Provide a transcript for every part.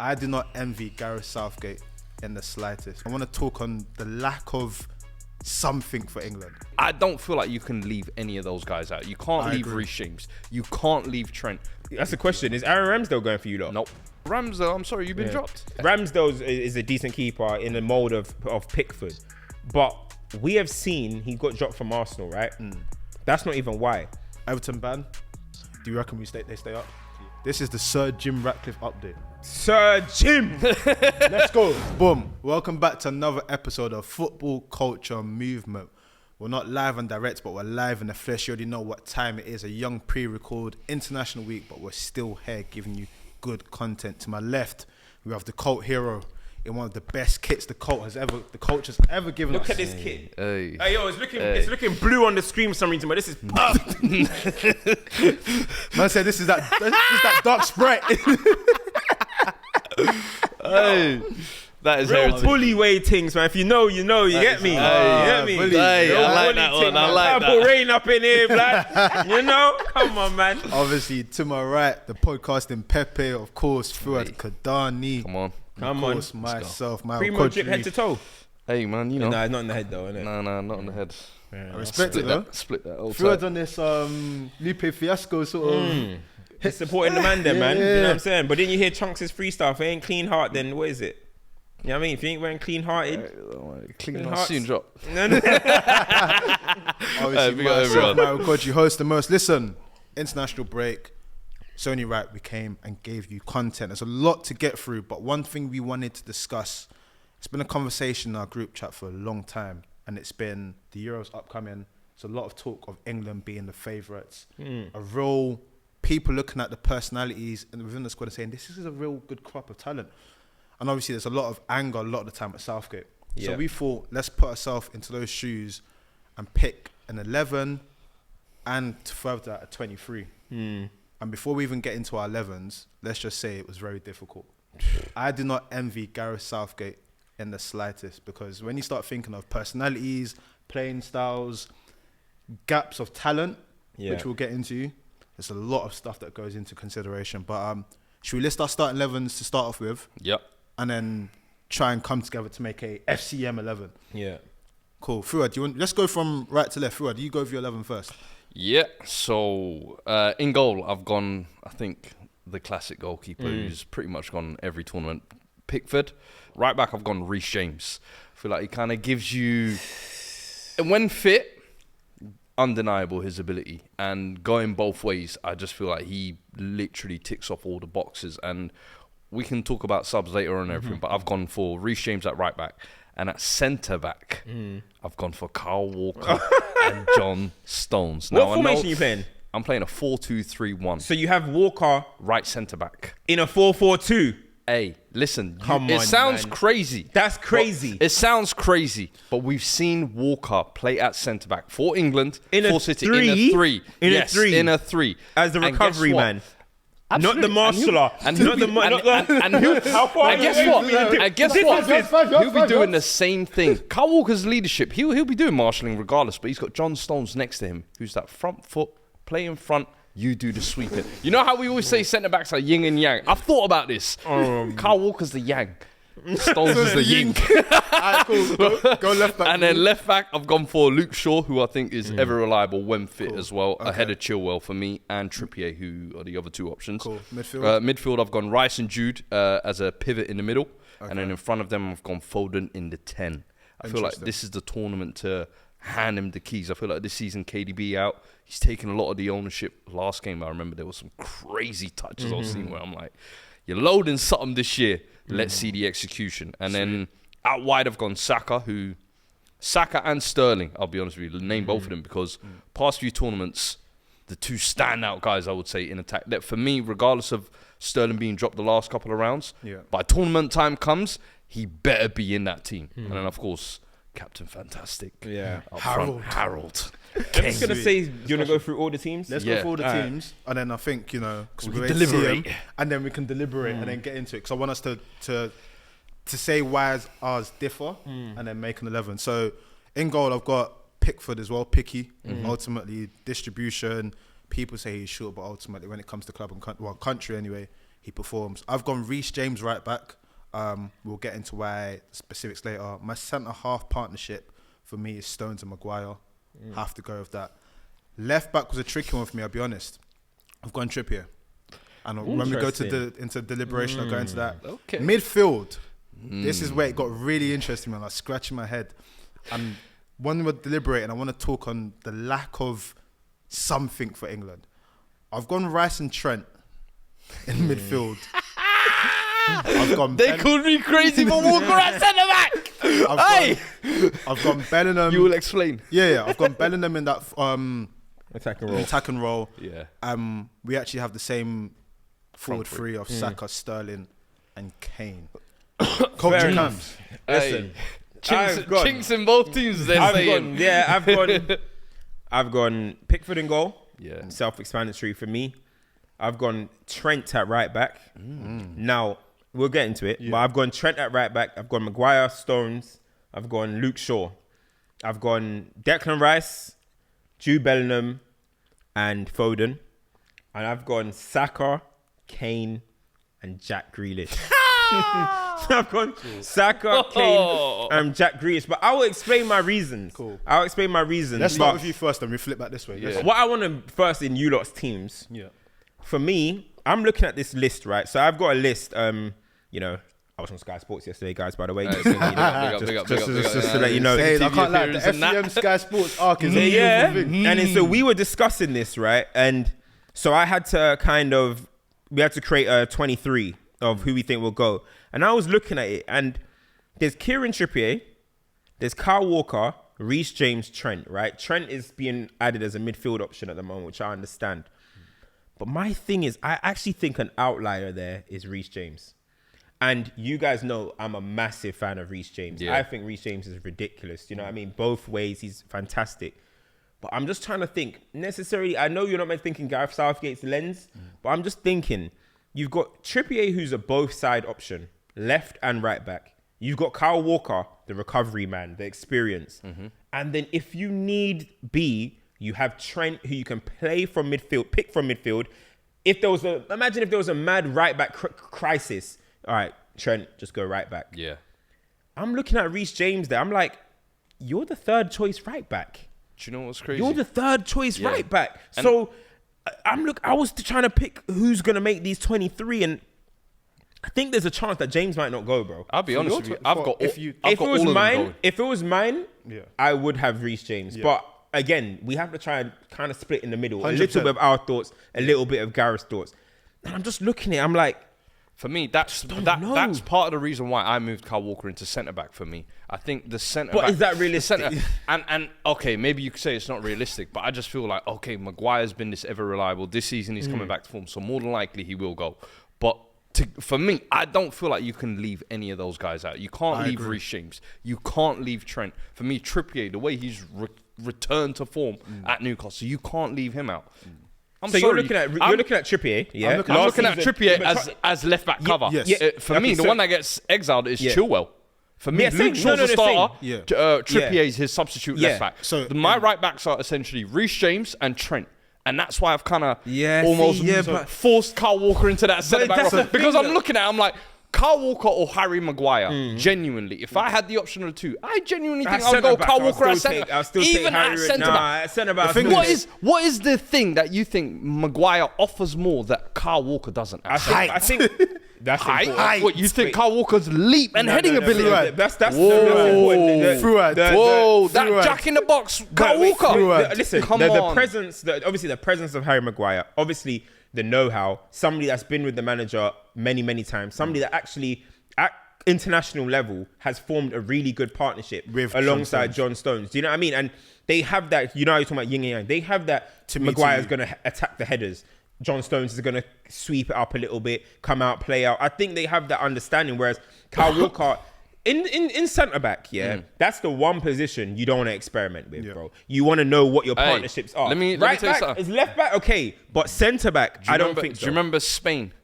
I do not envy Gareth Southgate in the slightest. I want to talk on the lack of something for England. I don't feel like you can leave any of those guys out. You can't leave Reece James. You can't leave Trent. That's the question. Is Aaron Ramsdale going for you lot? Nope. Ramsdale, I'm sorry, you've been dropped. Ramsdale is a decent keeper in the mold of Pickford. But we have seen he got dropped from Arsenal, right? That's not even why. Everton ban. Do you reckon they stay up? This is the Sir Jim Ratcliffe update. Sir Jim! Let's go. Boom. Welcome back to another episode of Football Culture Movement. We're not live and direct, but we're live in the flesh. You already know what time it is. A young pre-record international week, but we're still here giving you good content. To my left, we have the cult hero in one of the best kits the culture's ever given us. Look at this kit. Hey. Hey, yo, it's looking blue on the screen for some reason, but this is puff. Man said this is that dark Sprite. Hey, that is real bully way things, man. If you know, you know. You get me? You get me? Hey, I like that one. I like Purple that. rain up in here, blood. You know? Come on, man. Obviously, to my right, the podcasting Pepe, of course, Fuad Kadani. Come on. Come on. Of course, myself, my Primo drip head to toe. Hey, man, you know. Nah, not in the head though, innit? No, not on the head. I respect it, though. Split that all Fuad time. on this Lupe Fiasco sort of. He's supporting the man there, man. Yeah. You know what I'm saying? But then you hear Chunks' freestyle. If it ain't clean heart, then what is it? You know what I mean? If you ain't wearing clean hearted. Clean heart soon drop. Obviously, we got myself, everyone. Mario Koji, host the most. Listen, international break. It's only right we came and gave you content. There's a lot to get through, but one thing we wanted to discuss, it's been a conversation in our group chat for a long time, and it's been the Euros upcoming. There's a lot of talk of England being the favourites. A real people looking at the personalities and within the squad and saying this is a real good crop of talent. And obviously there's a lot of anger a lot of the time at Southgate. So we thought, let's put ourselves into those shoes and pick an 11 and to further that a 23. And before we even get into our 11s, let's just say it was very difficult. I do not envy Gareth Southgate in the slightest, because when you start thinking of personalities, playing styles, gaps of talent, which we'll get into, there's a lot of stuff that goes into consideration. But should we list our starting 11s to start off with? Yep. And then try and come together to make a FCM 11. Yeah. Cool. Fuad, let's go from right to left. Fuad, you go with your 11 first. Yeah, so in goal, I've gone, I think, the classic goalkeeper who's pretty much gone every tournament, Pickford. Right back, I've gone Reece James. I feel like he kind of gives you, and when fit, undeniable his ability. And going both ways, I just feel like he literally ticks off all the boxes. And we can talk about subs later on and everything, but I've gone for Reece James at right back. And at centre back, I've gone for Kyle Walker and John Stones. What formation are you playing? I'm playing a 4-2-3-1. So you have Walker Right centre back. in a 4-4-2. Hey, listen, Come it on, sounds man. crazy. That's crazy. It sounds crazy, but we've seen Walker play at centre back for England, In a for City, three? in a three. In a Yes, three. in a three. As the And recovery guess what? man. Absolutely. Not the marshaller. And he'll be, How far and are guess you what? away from the And guess differences? what? He'll be doing the same thing. Kyle Walker's leadership, he'll be doing marshalling regardless, but he's got John Stones next to him, who's that front foot, play in front, you do the sweeping. You know how we always say centre-backs are yin and yang? I've thought about this. Kyle Walker's the yang. Stones is the yin. Alright, cool. Go left back. And then left back, I've gone for Luke Shaw, who I think is ever reliable when fit as well, ahead of Chilwell for me, and Trippier, who are the other two options. Cool. Midfield? Midfield, I've gone Rice and Jude as a pivot in the middle, and then in front of them, I've gone Foden in the 10. I feel like this is the tournament to hand him the keys. I feel like this season, KDB out, he's taken a lot of the ownership. Last game, I remember there was some crazy touches I was seeing where I'm like, you're loading something this year. Let's see the execution. And then out wide, I've gone Saka and Sterling. I'll be honest with you, name both of them because past few tournaments, the two standout guys, I would say, in attack. That for me, regardless of Sterling being dropped the last couple of rounds, by tournament time comes, he better be in that team. And then, of course, Captain Fantastic. Yeah. Harold. I'm just going to say, do you want to go through all the teams? Let's go for all the teams, and then I think, because we deliberate. and then we can deliberate and then get into it. Because I want us to say why ours differ and then make an 11. So in goal, I've got Pickford as well, Picky. Ultimately, distribution. People say he's short, but ultimately, when it comes to club and country anyway, he performs. I've gone Reece James right back. We'll get into why specifics later. My centre half partnership for me is Stones and Maguire. Have to go with that. Left back was a tricky one for me, I'll be honest. I've gone Trippier. And when we go to into deliberation, I'll go into that. Okay. Midfield. This is where it got really interesting, man. I was scratching my head. And when we're deliberating, I want to talk on the lack of something for England. I've gone Rice and Trent in midfield. They called me crazy for Walker at centre back. I've gone Bellingham. You will explain. Yeah. I've gone Bellingham in that attack and roll. Yeah. We actually have the same forward three of Saka, Sterling, and Kane. Culture comes. Listen, chinks in both teams. I've gone Pickford in goal. Yeah. Self-explanatory for me. I've gone Trent at right back. Now, we'll get into it. Yeah. But I've gone Trent at right back. I've gone Maguire, Stones. I've gone Luke Shaw. I've gone Declan Rice, Jude Bellingham, and Foden. And I've gone Saka, Kane, and Jack Grealish. I've gone Saka, Kane, and Jack Grealish. But I will explain my reasons. Cool. I'll explain my reasons. Let's start with you first and we flip back this way. Yeah. What I want to first in you lot's teams. Yeah. For me, I'm looking at this list, right? So I've got a list, I was on Sky Sports yesterday, guys, by the way. Just to let you know. Hey, I can't lie, the FCM Sky Sports arc is a beautiful thing. And then, so we were discussing this, right? And so I had to we had to create a 23 of who we think will go. And I was looking at it, and there's Kieran Trippier, there's Kyle Walker, Reece James, Trent, right? Trent is being added as a midfield option at the moment, which I understand. But my thing is, I actually think an outlier there is Reece James. And you guys know I'm a massive fan of Reece James. Yeah. I think Reece James is ridiculous. You know what I mean? Both ways, he's fantastic. But I'm just trying to think, necessarily, I know you're not meant thinking Gareth Southgate's lens, but I'm just thinking, you've got Trippier, who's a both side option, left and right back. You've got Kyle Walker, the recovery man, the experience. And then if you need B, you have Trent, who you can play from midfield, pick from midfield. Imagine if there was a mad right back crisis. All right, Trent, just go right back. Yeah. I'm looking at Reece James there. I'm like, you're the third choice right back. Do you know what's crazy? You're the third choice right back. And so I was trying to pick who's going to make these 23, and I think there's a chance that James might not go, bro. I'll be honest with you. If it was mine, I would have Reece James. Yeah. But again, we have to try and kind of split in the middle. 100%. A little bit of our thoughts, a little bit of Gareth's thoughts. And I'm just looking at it, I'm like, for me, that's part of the reason why I moved Kyle Walker into centre back. For me, I think the centre back. But is that realistic? And okay, maybe you could say it's not realistic, but I just feel like, okay, Maguire's been this ever reliable. This season he's coming back to form, so more than likely he will go. But for me, I don't feel like you can leave any of those guys out. You can't leave Reece James. You can't leave Trent. For me, Trippier, the way he's returned to form at Newcastle, you can't leave him out. You're looking at Trippier, yeah? I'm looking at Trippier as left back cover. Yes. For me, the one that gets exiled is Chilwell. For me, Luke Shaw's the starter. Trippier is his substitute left back. So my right backs are essentially Reece James and Trent. And that's why I've kind of forced Kyle Walker into that centre back. Because I'm looking at it, I'm like, Kyle Walker or Harry Maguire, genuinely. If I had the option of the two, I genuinely think I'll go Kyle Walker at centre back. Even at centre back. What is the thing that you think Maguire offers more that Kyle Walker doesn't? I think that's important. What you think Kyle Walker's leap and heading ability? That's important. Whoa, that jack in the box, Kyle Walker. Listen, obviously the presence of Harry Maguire, obviously the know-how, somebody that's been with the manager many, many times, somebody that actually at international level has formed a really good partnership alongside John Stones. Do you know what I mean? And they have that, you know how you're talking about yin and yang, they have that. Maguire's going to attack the headers. John Stones is going to sweep it up a little bit, come out, play out. I think they have that understanding, whereas Kyle Walker, in centre-back, that's the one position you don't want to experiment with, bro. You want to know what your partnerships are. Let me right tell you back something. is left back, okay, but centre-back, I don't think so. Do you remember Spain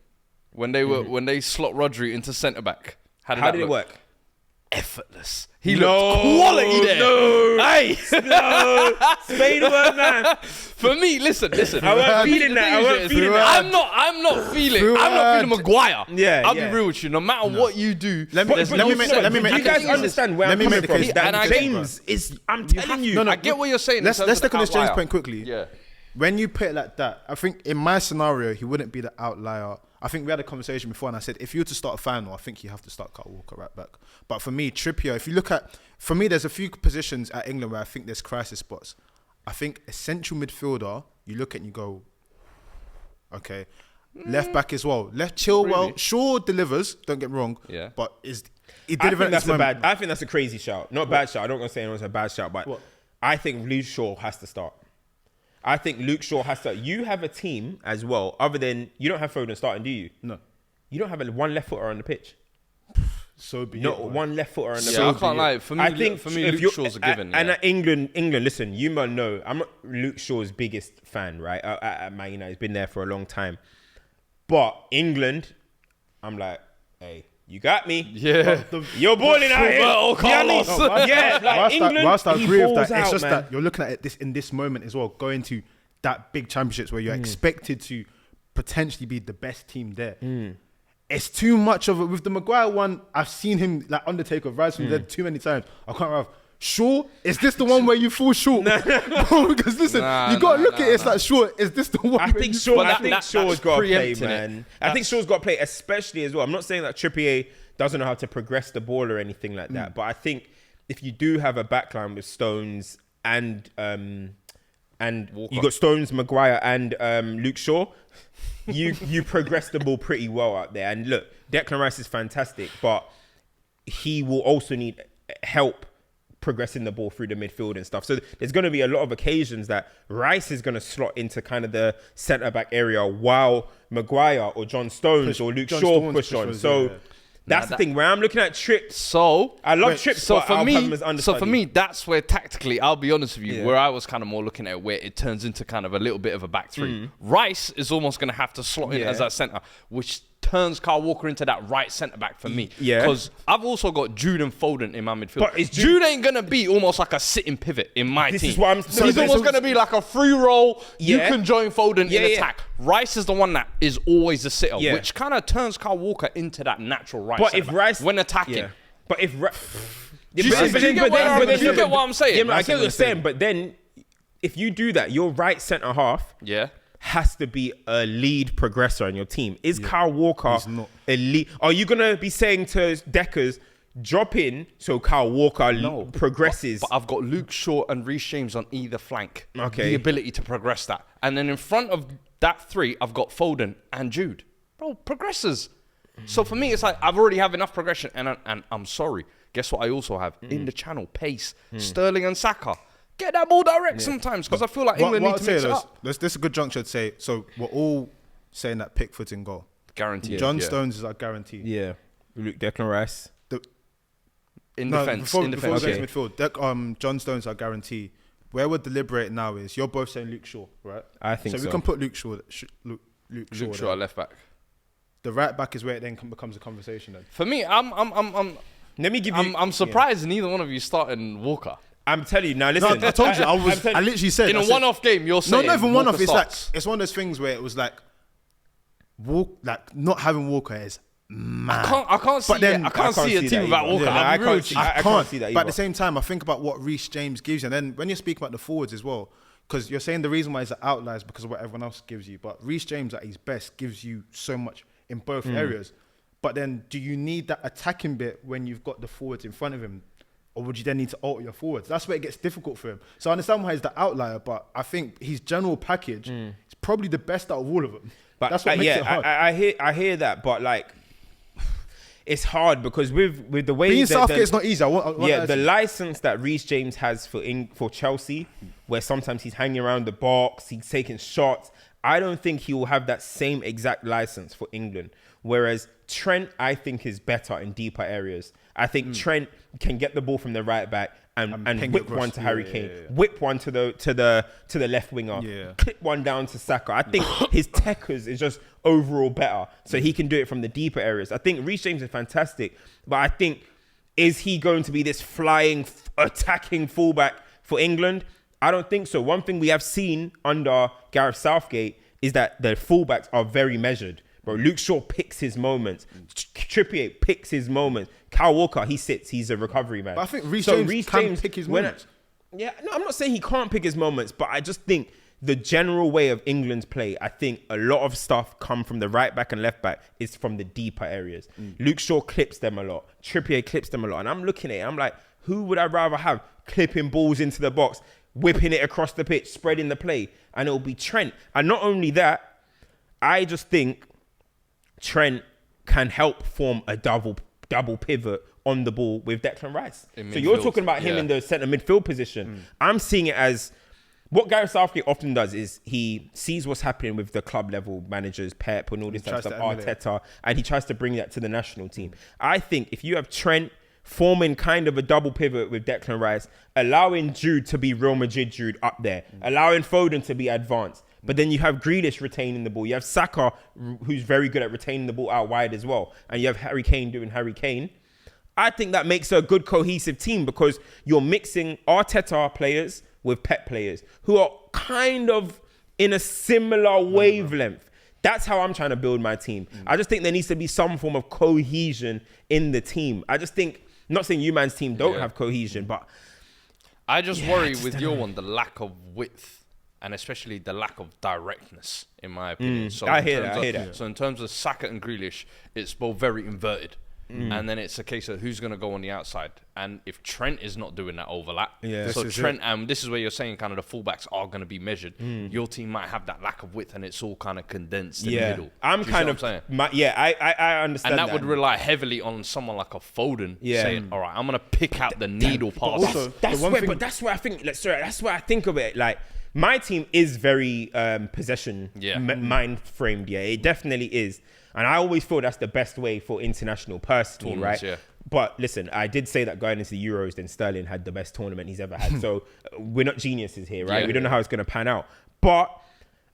when they slot Rodri into centre-back? How did it work? effortless. He looked quality there. Hey. Spain was man. For me, listen. I wasn't feeling that. I'm not feeling Maguire. Yeah, I'll be real with you. No matter what you do, let me make. You guys understand where I'm coming from? That James is. I'm telling you. I get what you're saying. Let's look on this James point quickly. Yeah. When you put it like that, I think in my scenario, he wouldn't be the outlier. I think we had a conversation before and I said, if you were to start a final, I think you have to start Kyle Walker right back. But for me, Trippier, if you look at, for me, there's a few positions at England where I think there's crisis spots. I think a central midfielder, you look at and you go, okay. Left back as well. Left Chilwell, really? Shaw delivers, don't get me wrong. Yeah. But he delivers at this moment. I think that's a crazy shout. Not bad shout. I don't want to say anyone's a bad shout, but I think Luke Shaw has to start. I think Luke Shaw has to. You have a team as well, other than you don't have Foden starting, do you? No. You don't have one left footer on the pitch. So be Not one left footer on the pitch. Yeah, I can't lie. For me, Luke Shaw's a given. And at England, listen, you might know, I'm not Luke Shaw's biggest fan, right? At Man United, he's been there for a long time. But England, I'm like, hey, you got me. Yeah. You're balling out here. Carlos. Yeah, like England, whilst I agree with that, out, it's just man. that you're looking at it in this moment as well, going to that big championships where you're expected to potentially be the best team there. It's too much of it. With the Maguire one, I've seen him like Undertaker rise from the dead too many times. I can't remember. Shaw, is this the one where you fall short? Because listen, you got to look at it. It's like, Shaw, is this the one? I think Shaw's got to play, man. I think Shaw's got to play, especially as well. I'm not saying that Trippier doesn't know how to progress the ball or anything like that, but I think if you do have a backline with Stones and you got Stones, Maguire, and Luke Shaw, you progress the ball pretty well out there. And look, Declan Rice is fantastic, but he will also need help progressing the ball through the midfield and stuff. So there's going to be a lot of occasions that Rice is going to slot into kind of the centre-back area while Maguire or John Stones or Luke Shaw push on. So that's the thing. Where I'm looking at Trips. I love Trips, so for me, that's where tactically, I'll be honest with you, where I was kind of more looking at where it turns into kind of a little bit of a back three. Rice is almost going to have to slot in as that centre, which turns Kyle Walker into that right centre back for me. Yeah. Because I've also got Jude and Foden in my midfield. But Jude ain't going to be almost like a sitting pivot in my team. Is what I'm so he's almost going to be like a free roll. You can join Foden in attack. Rice is the one that is always the sitter, which kind of turns Kyle Walker into that natural right centre back when attacking. But if do you get what I'm saying? Yeah, I get what you're saying, but then if you do that, your right centre half has to be a lead progressor in your team. Is Kyle Walker a lead? Are you going to be saying to Deckers, drop in so Kyle Walker progresses? But I've got Luke Shaw and Reece James on either flank. Okay. The ability to progress that. And then in front of that three, I've got Foden and Jude. Bro, progressors. So for me, it's like I've already have enough progression. And I'm sorry. Guess what I also have? In the channel, pace. Sterling and Saka. Get that ball direct sometimes, because I feel like England need to mix it up. This is a good juncture to say. So we're all saying that Pickford's in goal. Guaranteed. John Stones is our guarantee. Yeah. Declan Rice. Defense. Before midfield, John Stones are guarantee. Where we're deliberating now is you're both saying Luke Shaw, right? I think so. So we can put Luke Shaw at left back. The right back is where it then becomes a conversation. Then for me, let me give you. I'm surprised neither one of you starting Walker. I'm telling you now. Listen, I told you. I literally said in a one-off game. You're saying not even one-off. It's like it's one of those things where it was like, not having Walker is mad. I can't see a team without Walker. I can't see that either. But at the same time, I think about what Reece James gives you, and then when you speak about the forwards as well, because you're saying the reason why he's an outlier is because of what everyone else gives you. But Reece James at his best gives you so much in both areas. But then, do you need that attacking bit when you've got the forwards in front of him? Or would you then need to alter your forwards? That's where it gets difficult for him. So I understand why he's the outlier, but I think his general package is probably the best out of all of them. But that's what makes it hard. I hear that, but like, it's hard because with the way being Southgate is not easy. The license that Reece James has for Chelsea, where sometimes he's hanging around the box, he's taking shots. I don't think he will have that same exact license for England. Whereas Trent, I think, is better in deeper areas. I think Trent can get the ball from the right back and whip one to Harry Kane, whip one to the left winger, clip one down to Saka. I think his techers is just overall better, so he can do it from the deeper areas. I think Reece James is fantastic, but I think is he going to be this flying, attacking fullback for England? I don't think so. One thing we have seen under Gareth Southgate is that the fullbacks are very measured. Bro, Luke Shaw picks his moments. Trippier picks his moments. Kyle Walker, he sits. He's a recovery man. But I think Reece James can pick his moments. No, I'm not saying he can't pick his moments, but I just think the general way of England's play, I think a lot of stuff come from the right back and left back is from the deeper areas. Luke Shaw clips them a lot. Trippier clips them a lot. And I'm looking at it, I'm like, who would I rather have clipping balls into the box, whipping it across the pitch, spreading the play? And it'll be Trent. And not only that, I just think Trent can help form a double pivot on the ball with Declan Rice. So you're talking about him in the centre midfield position. I'm seeing it as what Gareth Southgate often does is he sees what's happening with the club level managers, Pep and all this type of stuff, Arteta, and he tries to bring that to the national team. I think if you have Trent forming kind of a double pivot with Declan Rice, allowing Jude to be Real Madrid Jude up there, allowing Foden to be advanced, but then you have Grealish retaining the ball. You have Saka, who's very good at retaining the ball out wide as well. And you have Harry Kane doing Harry Kane. I think that makes a good cohesive team because you're mixing Arteta players with Pep players who are kind of in a similar wavelength. That's how I'm trying to build my team. I just think there needs to be some form of cohesion in the team. I just think, not saying you man's team don't have cohesion, but... I just worry with your one, the lack of width. And especially the lack of directness, in my opinion. So I hear that. So in terms of Saka and Grealish, it's both very inverted. And then it's a case of who's going to go on the outside. And if Trent is not doing that overlap, so Trent, this is where you're saying kind of the fullbacks are going to be measured. Your team might have that lack of width and it's all kind of condensed in the middle. I'm kind of saying. I understand. And that would rely heavily on someone like a Foden saying, all right, I'm going to pick out the needle pass. That's where I think, that's where I think of it. Like, my team is very possession mind framed. Yeah, it definitely is. And I always feel that's the best way for international personally, right? Yeah. But listen, I did say that going into the Euros, then Sterling had the best tournament he's ever had. So we're not geniuses here, right? We don't know how it's going to pan out. But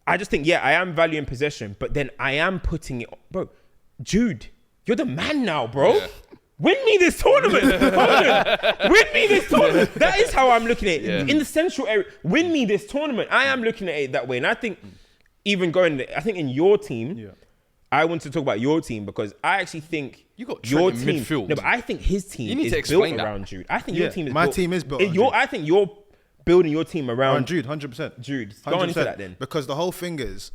I just think, I am valuing possession, but then I am putting it, bro, Jude, you're the man now, bro. Yeah. Win me this tournament. Win me this tournament. That is how I'm looking at it. Yeah. In the central area, win me this tournament. I am looking at it that way. And I think I think in your team, I want to talk about your team because I actually think you got your team in midfield. No, but I think his team is built around Jude. I think your team is my team is built around Jude. I think you're building your team around Jude, 100%. Jude. Go on into that then. Because the whole thing is,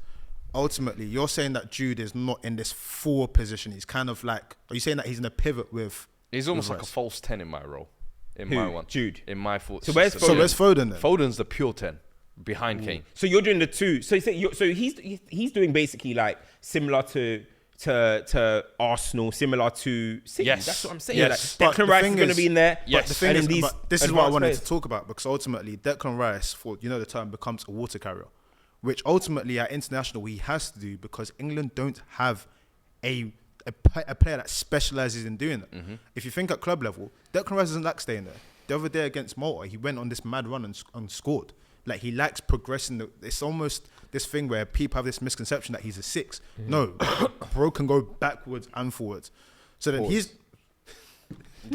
ultimately, you're saying that Jude is not in this forward position. He's kind of like, are you saying that he's in a pivot with... He's almost like a false 10 in my role. My one. Jude. In my thought. So where's Foden then? Foden's the pure 10 behind Kane. So you're doing the two. So he's doing basically like similar to Arsenal, similar to City. Yes. That's what I'm saying. Yes. Like, Declan Rice is going to be in there. Yes. But the thing is, this is what I wanted to talk about because ultimately Declan Rice, for the term, becomes a water carrier, which ultimately at international he has to do because England don't have a player that specialises in doing that. If you think at club level, Declan Rice doesn't like staying there. The other day against Malta, he went on this mad run and scored. Like, he likes progressing. It's almost this thing where people have this misconception that he's a 6. No, bro can go backwards and forwards. So then he's...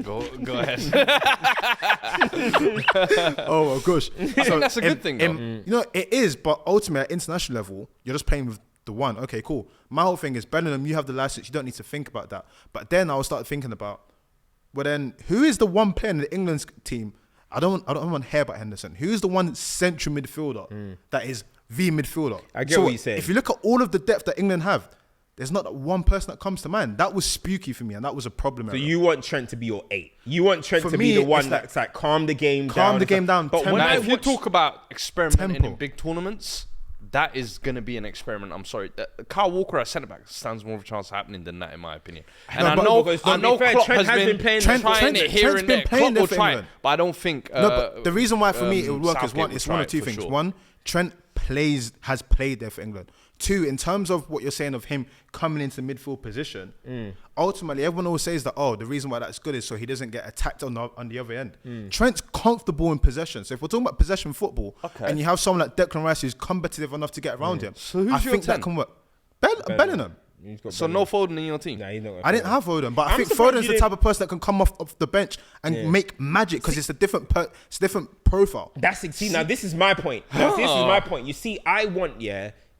Go ahead. Oh, my gosh. So that's a good thing, though. It is, but ultimately at international level, you're just playing with the one. Okay, cool. My whole thing is, Bellingham, you have the license. You don't need to think about that. But then I will start thinking about, well, then who is the one player in the England's team? I don't want to hear about Henderson. Who's the one central midfielder that is the midfielder? I get what you're saying. If you look at all of the depth that England have, there's not one person that comes to mind. That was spooky for me, and that was a problem. So you want Trent to be your 8. You want Trent to be the one that's like calm the game down. But if you talk about experimenting in big tournaments, that is going to be an experiment. I'm sorry. Kyle Walker at centre-back stands more of a chance of happening than that, in my opinion. And I know Klopp has been trying it here and there. Klopp will try it, but I don't think... but the reason why for me it would work is one of two things. One, Trent has played there for England. 2, in terms of what you're saying of him coming into the midfield position, ultimately everyone always says that, the reason why that's good is so he doesn't get attacked on the other end. Trent's comfortable in possession. So if we're talking about possession football and you have someone like Declan Rice who's combative enough to get around him, I think that can work. Bellingham. So no Foden in your team? Nah, he's not. I didn't have Foden, but I think surprised Foden's you the type of person that can come off the bench and make magic because it's a different profile. Now this is my point. This is my point. You see, I want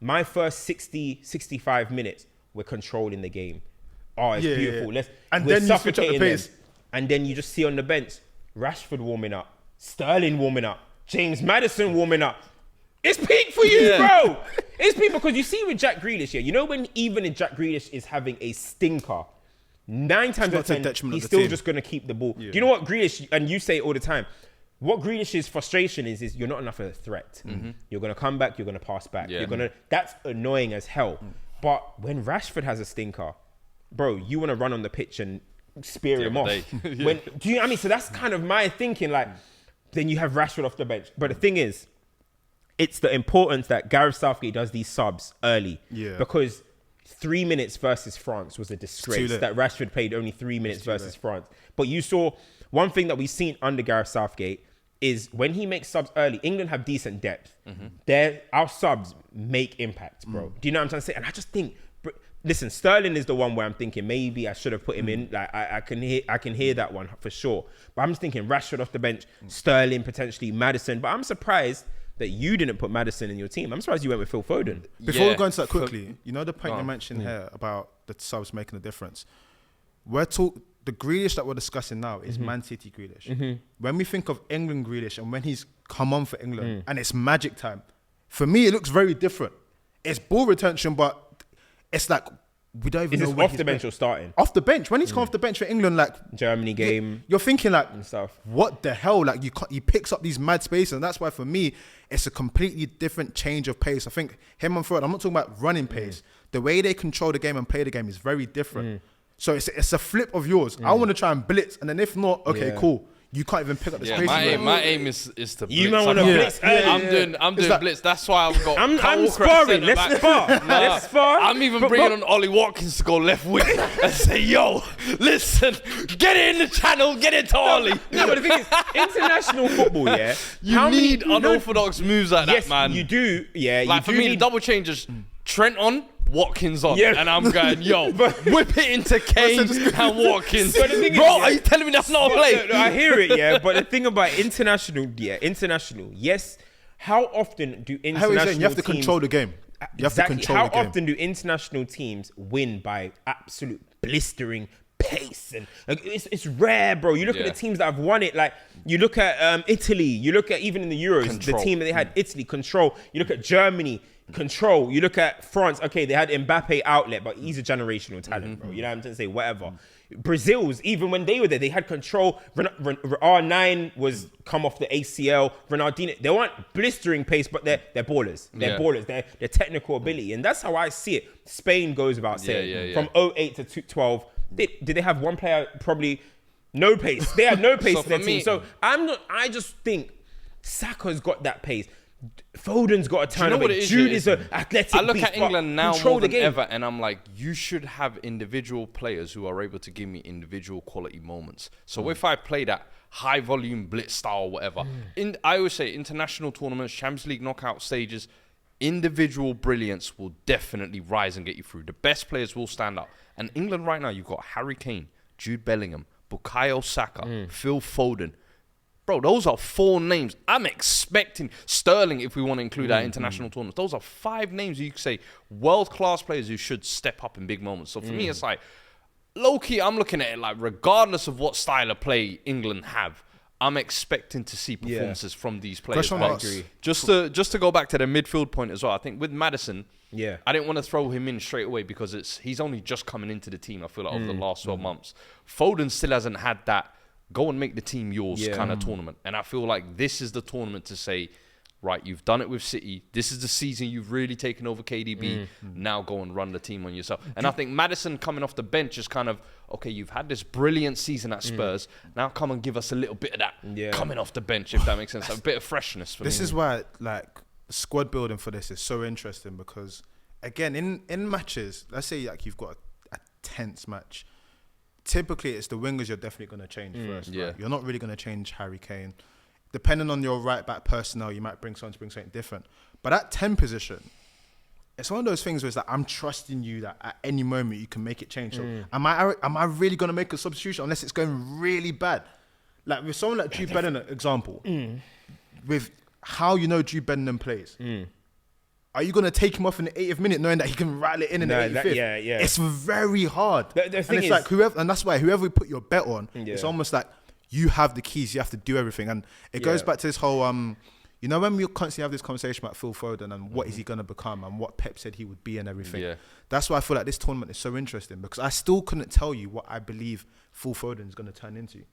my first 60, 65 minutes. We're controlling the game. Oh, it's beautiful. And we're then you switch up the pace. And then you just see on the bench Rashford warming up, Sterling warming up, James Maddison warming up. It's peak for you, bro. It's peak because you see with Jack Grealish, you know when even if Jack Grealish is having a stinker, 9 times out of 10, he's still just going to keep the ball. Yeah. Do you know what Grealish, and you say it all the time, what Grealish's frustration is you're not enough of a threat. Mm-hmm. You're going to come back, you're going to pass back. Yeah. That's annoying as hell. But when Rashford has a stinker, bro, you want to run on the pitch and spear him off. Do you know what I mean? So that's kind of my thinking. Like, then you have Rashford off the bench. But the thing is, it's the importance that Gareth Southgate does these subs early. Yeah. Because 3 minutes versus France was a disgrace. That Rashford played only 3 minutes versus France. But you saw one thing that we've seen under Gareth Southgate is when he makes subs early, England have decent depth. Mm-hmm. Our subs make impact, bro. Do you know what I'm trying to say? And I just think, listen, Sterling is the one where I'm thinking maybe I should have put him in. Like I can hear that one for sure. But I'm just thinking Rashford off the bench, Sterling potentially, Maddison. But I'm surprised that you didn't put Maddison in your team. I'm surprised you went with Phil Foden. Before we go into that quickly, you know the point you mentioned here about the subs making a difference. The Grealish that we're discussing now is Man City Grealish. Mm-hmm. When we think of England Grealish and when he's come on for England and it's magic time, for me it looks very different. It's ball retention, but it's like we don't even know when off the bench or starting. Off the bench. When he's come off the bench for England, like Germany game, you're thinking like and stuff. What the hell? Like he picks up these mad spaces, and that's why for me it's a completely different change of pace. I think him and Ford, I'm not talking about running pace. The way they control the game and play the game is very different. So it's a flip of yours. I want to try and blitz, and then if not, okay, cool. You can't even pick up the space. My aim is to blitz. You might want to blitz. I'm doing blitz. That's why I've got. I'm sparring. Let's spar. Let's spar. I'm even bringing on Ollie Watkins to go left wing and say, "Yo, listen, get it in the channel, get it to Ollie." No, but the thing is, international football, you need unorthodox moves like that, man. You do, Like for me, the double changes, Trent on, Watkins on, and I'm going, yo, whip it into Kane and Watkins. Bro, are you telling me that's not a play? No, I hear it, but the thing about international, yes. How often do international teams... You have to control the game. You have to control the game. How often do international teams win by absolute blistering pace? And it's rare, bro. You look at the teams that have won it. Like you look at Italy. You look at even in the Euros, the team that they had, Italy, control. You look at Germany, control. You look at France. Okay, they had Mbappe outlet, but he's a generational talent, bro. You know what I'm trying to say? Whatever. Brazil's, even when they were there, they had control. R9 was come off the ACL. Ronaldinho, they weren't blistering pace, but they're ballers. They're ballers. They're technical ability, and that's how I see it. Spain goes without saying. From 08 to 12, did they have one player probably no pace? They had no pace in their team. So I just think Saka's got that pace. Foden's got a turn of it. Jude is an athletic. I look at England now more than ever, and I'm like, you should have individual players who are able to give me individual quality moments. So if I play that high volume blitz style, or whatever, I always say international tournaments, Champions League knockout stages, individual brilliance will definitely rise and get you through. The best players will stand up. And England right now, you've got Harry Kane, Jude Bellingham, Bukayo Saka, Phil Foden. Bro, those are 4 names. I'm expecting Sterling, if we want to include our international tournaments. Those are 5 names you could say world-class players who should step up in big moments. So for me, it's like, low-key, I'm looking at it like, regardless of what style of play England have, I'm expecting to see performances from these players. I agree. Just to go back to the midfield point as well, I think with Maddison, I didn't want to throw him in straight away because he's only just coming into the team, I feel like, over the last 12 months. Foden still hasn't had that go and make the team yours kind of tournament. And I feel like this is the tournament to say, right, you've done it with City. This is the season you've really taken over KDB. Now go and run the team on yourself. And I think Maddison coming off the bench is kind of, okay, you've had this brilliant season at Spurs. Now come and give us a little bit of that coming off the bench, if that makes sense. A bit of freshness for me. This is why, like, squad building for this is so interesting because, again, in matches, let's say like you've got a tense match. Typically, it's the wingers you're definitely going to change first. Right? You're not really going to change Harry Kane. Depending on your right back personnel, you might bring something different. But at 10 position, it's one of those things where it's like, I'm trusting you that at any moment you can make it change. So am I really going to make a substitution unless it's going really bad? Like with someone like Jude Bellingham, example, with how you know Jude Bellingham plays, are you going to take him off in the 80th minute knowing that he can rattle it in the 85th? Yeah. It's very hard. The thing and it's is, like and that's why whoever we put your bet on, it's almost like you have the keys, you have to do everything. And it goes back to this whole, you know, when we constantly have this conversation about Phil Foden and what is he going to become and what Pep said he would be and everything. Yeah. That's why I feel like this tournament is so interesting, because I still couldn't tell you what I believe Phil Foden is going to turn into.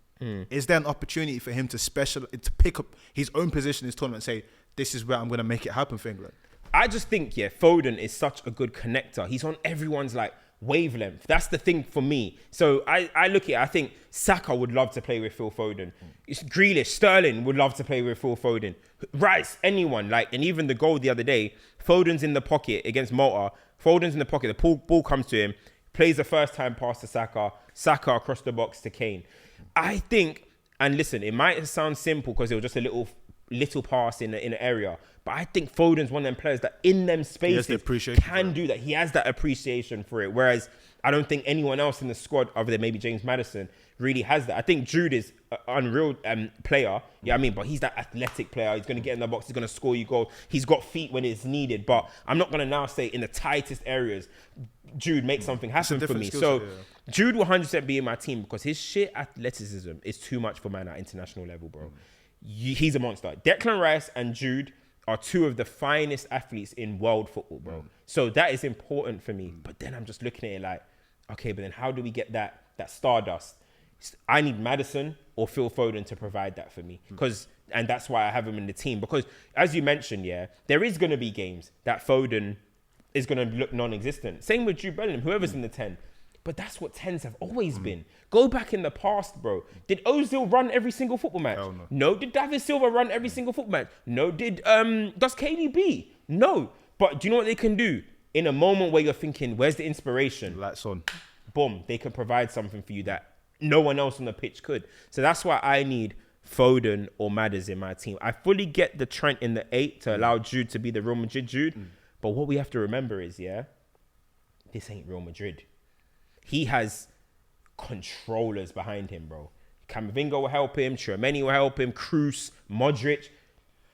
Is there an opportunity for him to pick up his own position in this tournament and say, this is where I'm going to make it happen for England? I just think, Foden is such a good connector. He's on everyone's like wavelength. That's the thing for me. So I look at it, I think Saka would love to play with Phil Foden. It's Grealish, Sterling would love to play with Phil Foden. Rice, anyone. And even the goal the other day, Foden's in the pocket against Malta. Foden's in the pocket, the ball comes to him, plays the first time pass to Saka, Saka across the box to Kane. I think, and listen, it might sound simple because it was just a little pass in the area, but I think Foden's one of them players that in them spaces can do that. He has that appreciation for it, whereas I don't think anyone else in the squad, other than maybe James Maddison, really has that. I think Jude is an unreal player, but he's that athletic player. He's going to get in the box, he's going to score you goals. He's got feet when it's needed, but I'm not going to now say in the tightest areas, Jude, make something happen for me. So Jude will 100% be in my team because his sheer athleticism is too much for man at international level, bro. He's a monster. Declan Rice and Jude are two of the finest athletes in world football, bro. So that is important for me. But then I'm just looking at it like, okay, but then how do we get that stardust? I need Maddison or Phil Foden to provide that for me. And that's why I have him in the team. Because as you mentioned, there is going to be games that Foden is going to look non-existent. Same with Jude Bellingham, whoever's in the 10. But that's what 10s have always been. Go back in the past, bro. Did Ozil run every single football match? Hell no. No. Did David Silva run every single football match? No. Does KDB? No. But do you know what they can do? In a moment where you're thinking, where's the inspiration? Lights on. Boom. They can provide something for you that no one else on the pitch could. So that's why I need Foden or Madders in my team. I fully get the Trent in the 8 to allow Jude to be the Real Madrid Jude. But what we have to remember is, this ain't Real Madrid. He has controllers behind him, bro. Camavinga will help him. Tchouaméni will help him. Kroos, Modric.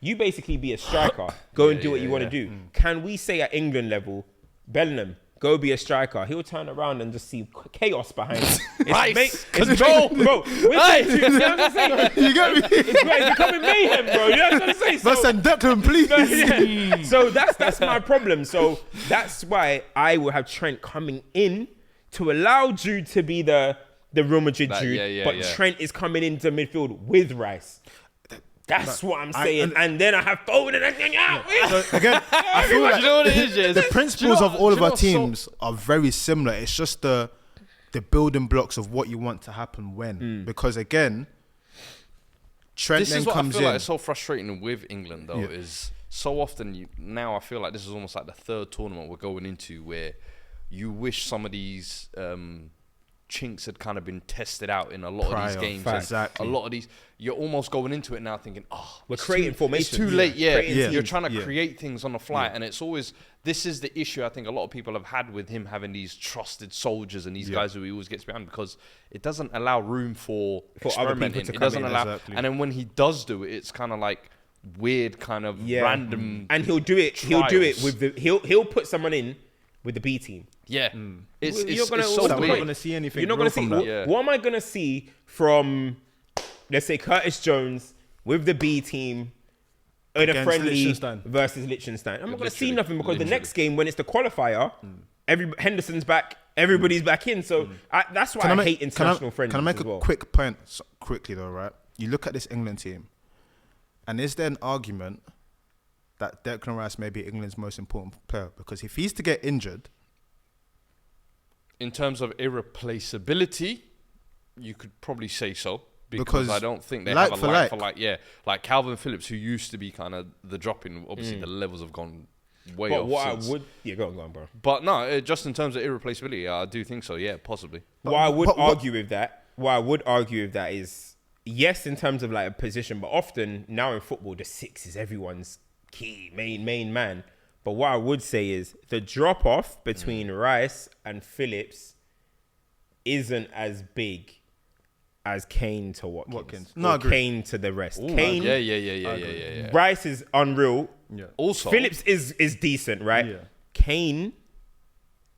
You basically be a striker. Go and do what you want to do. Can we say at England level, Bellingham, go be a striker? He'll turn around and just see chaos behind him. It's goal, bro. You know what I'm saying? You get me? It's becoming mayhem, bro. You know what I'm saying? Let's send Declan, please. So that's my problem. So that's why I will have Trent coming in to allow Jude to be the Real Madrid Jude, Trent is coming into midfield with Rice. That's what I'm saying. And then I have Foden. So again, I feel like the principles of all of our teams are very similar. It's just the building blocks of what you want to happen when. Because again, Trent then comes in. This is what I feel like it's so frustrating with England, though, is so often now I feel like this is almost like the third tournament we're going into where you wish some of these chinks had kind of been tested out in a lot of these games. Exactly. A lot of these, you're almost going into it now thinking, we're creating formations. It's too late. You're trying to create things on the fly. And it's always, this is the issue I think a lot of people have had with him having these trusted soldiers and these guys who he always gets behind, because it doesn't allow room for experimenting. It doesn't allow. And then when he does do it, it's kind of like weird, kind of random. And he'll do it. Trials. He'll do it with he'll put someone in with the B team. Yeah, it's so we're not weird. going to see anything. You're not going to see. What am I going to see from, let's say, Curtis Jones with the B team in a friendly versus Liechtenstein? I'm not going to see nothing, because the next game, when it's the qualifier, Henderson's back, everybody's back in. So that's why I hate international friendlies. Can I make a quick point quickly though? Right, you look at this England team, and is there an argument that Declan Rice may be England's most important player? Because if he's to get injured, in terms of irreplaceability, you could probably say so. Because I don't think they have a like for like. Yeah, like Calvin Phillips, who used to be kind of the drop-in. Obviously, the levels have gone way off. But what since. I would... Yeah, go on, bro. But no, just in terms of irreplaceability, I do think so, yeah, possibly. What I would argue with that is, yes, in terms of like a position, but often now in football, the 6 is everyone's key, main man. But what I would say is the drop-off between Rice and Phillips isn't as big as Kane to Watkins. No, I agree. Kane to the rest. Ooh, Kane, yeah. Rice is unreal. Yeah. Also, Phillips is decent, right? Yeah. Kane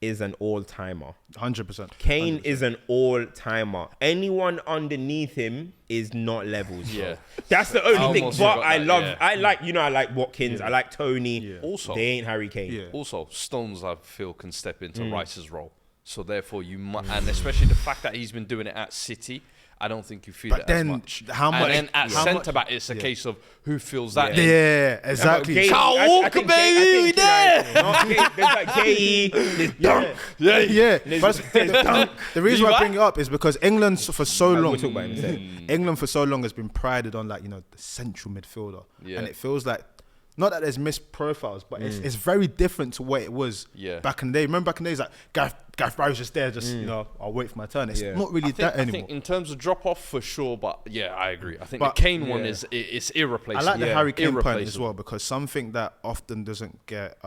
is an all-timer. 100%. Kane is an all-timer. Anyone underneath him is not levels. Yeah. That's the only thing. almost But forgot I that, love, yeah. I like Watkins. I like Tony. Yeah. Also- they ain't Harry Kane. Yeah. Also, Stones, I feel, can step into Rice's role. So therefore, you might, and especially the fact that he's been doing it at City, I don't think you feel But it then as much. how much- And then at how centre much- back, it's a case of who fills that. Yeah. in. Yeah, exactly. Gay- Kyle I Walker, think baby, we there. There's like KE, there's Dunk. Yeah. There's- But the reason why I Levi? bring it up is because England for so long, We'll talk about him in a sec. England for so long has been prided on like, the central midfielder. Yeah. And it feels like, not that there's missed profiles, but it's very different to what it was back in the day. Remember back in the days, like Gareth Barry was just there, I'll wait for my turn. It's not really that I anymore. think in terms of drop off for sure, but yeah, I agree. I think But- the Kane one is it's irreplaceable. I like the Harry Kane point as Irreplaceable. well, because something that often doesn't get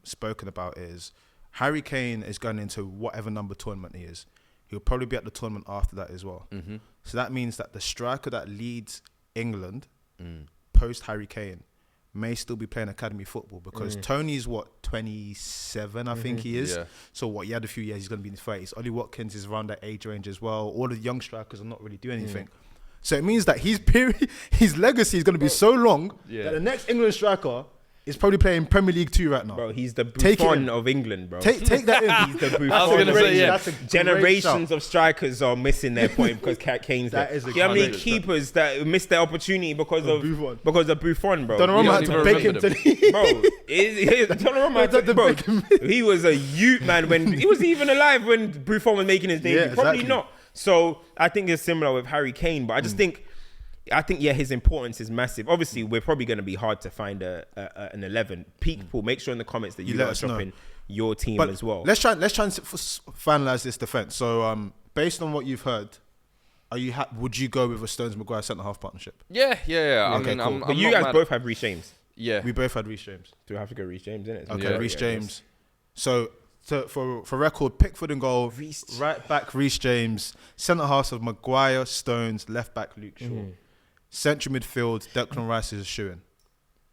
spoken about is Harry Kane is going into whatever number tournament he is. He'll probably be at the tournament after that as well. Mm-hmm. So that means that the striker that leads England post Harry Kane may still be playing academy football, because Tony's 27, I think he is. Yeah. So he had a few years, he's going to be in his 30s. Ollie Watkins is around that age range as well. All the young strikers are not really doing anything. So it means that his legacy is going to be so long that the next England striker is probably playing Premier League 2 right now. Bro, he's the Take it Buffon in. of England, bro. Take that in. He's the Buffon. I was gonna say, yeah. That's a great Generations shout. of strikers are missing their point because Kane's there. That is a Do you know how many great keepers that missed their opportunity because of Buffon, bro? Donnarumma had to even bake him remember to leave. Bro, Donnarumma had to- bro, he was a youth man when he was even alive when Buffon was making his debut. Yeah, Probably exactly. not. So I think it's similar with Harry Kane, but I just think his importance is massive. Obviously, we're probably going to be hard to find an 11. People, make sure in the comments that you let are us know. dropping your team But as well. let's try and finalize this defense. So based on what you've heard, would you go with a Stones Maguire centre half partnership? Yeah. I Okay, mean, cool. I'm But you not guys mad. both have Reece James. Yeah. We both had Reece James. Do we have to go Reece James, innit? Okay, Yeah. Reece James. So for record, Pickford and goal. Right back, Reece James. Centre halves of Maguire, Stones. Left back, Luke Shaw. Central midfield, Declan Rice is a shoo-in.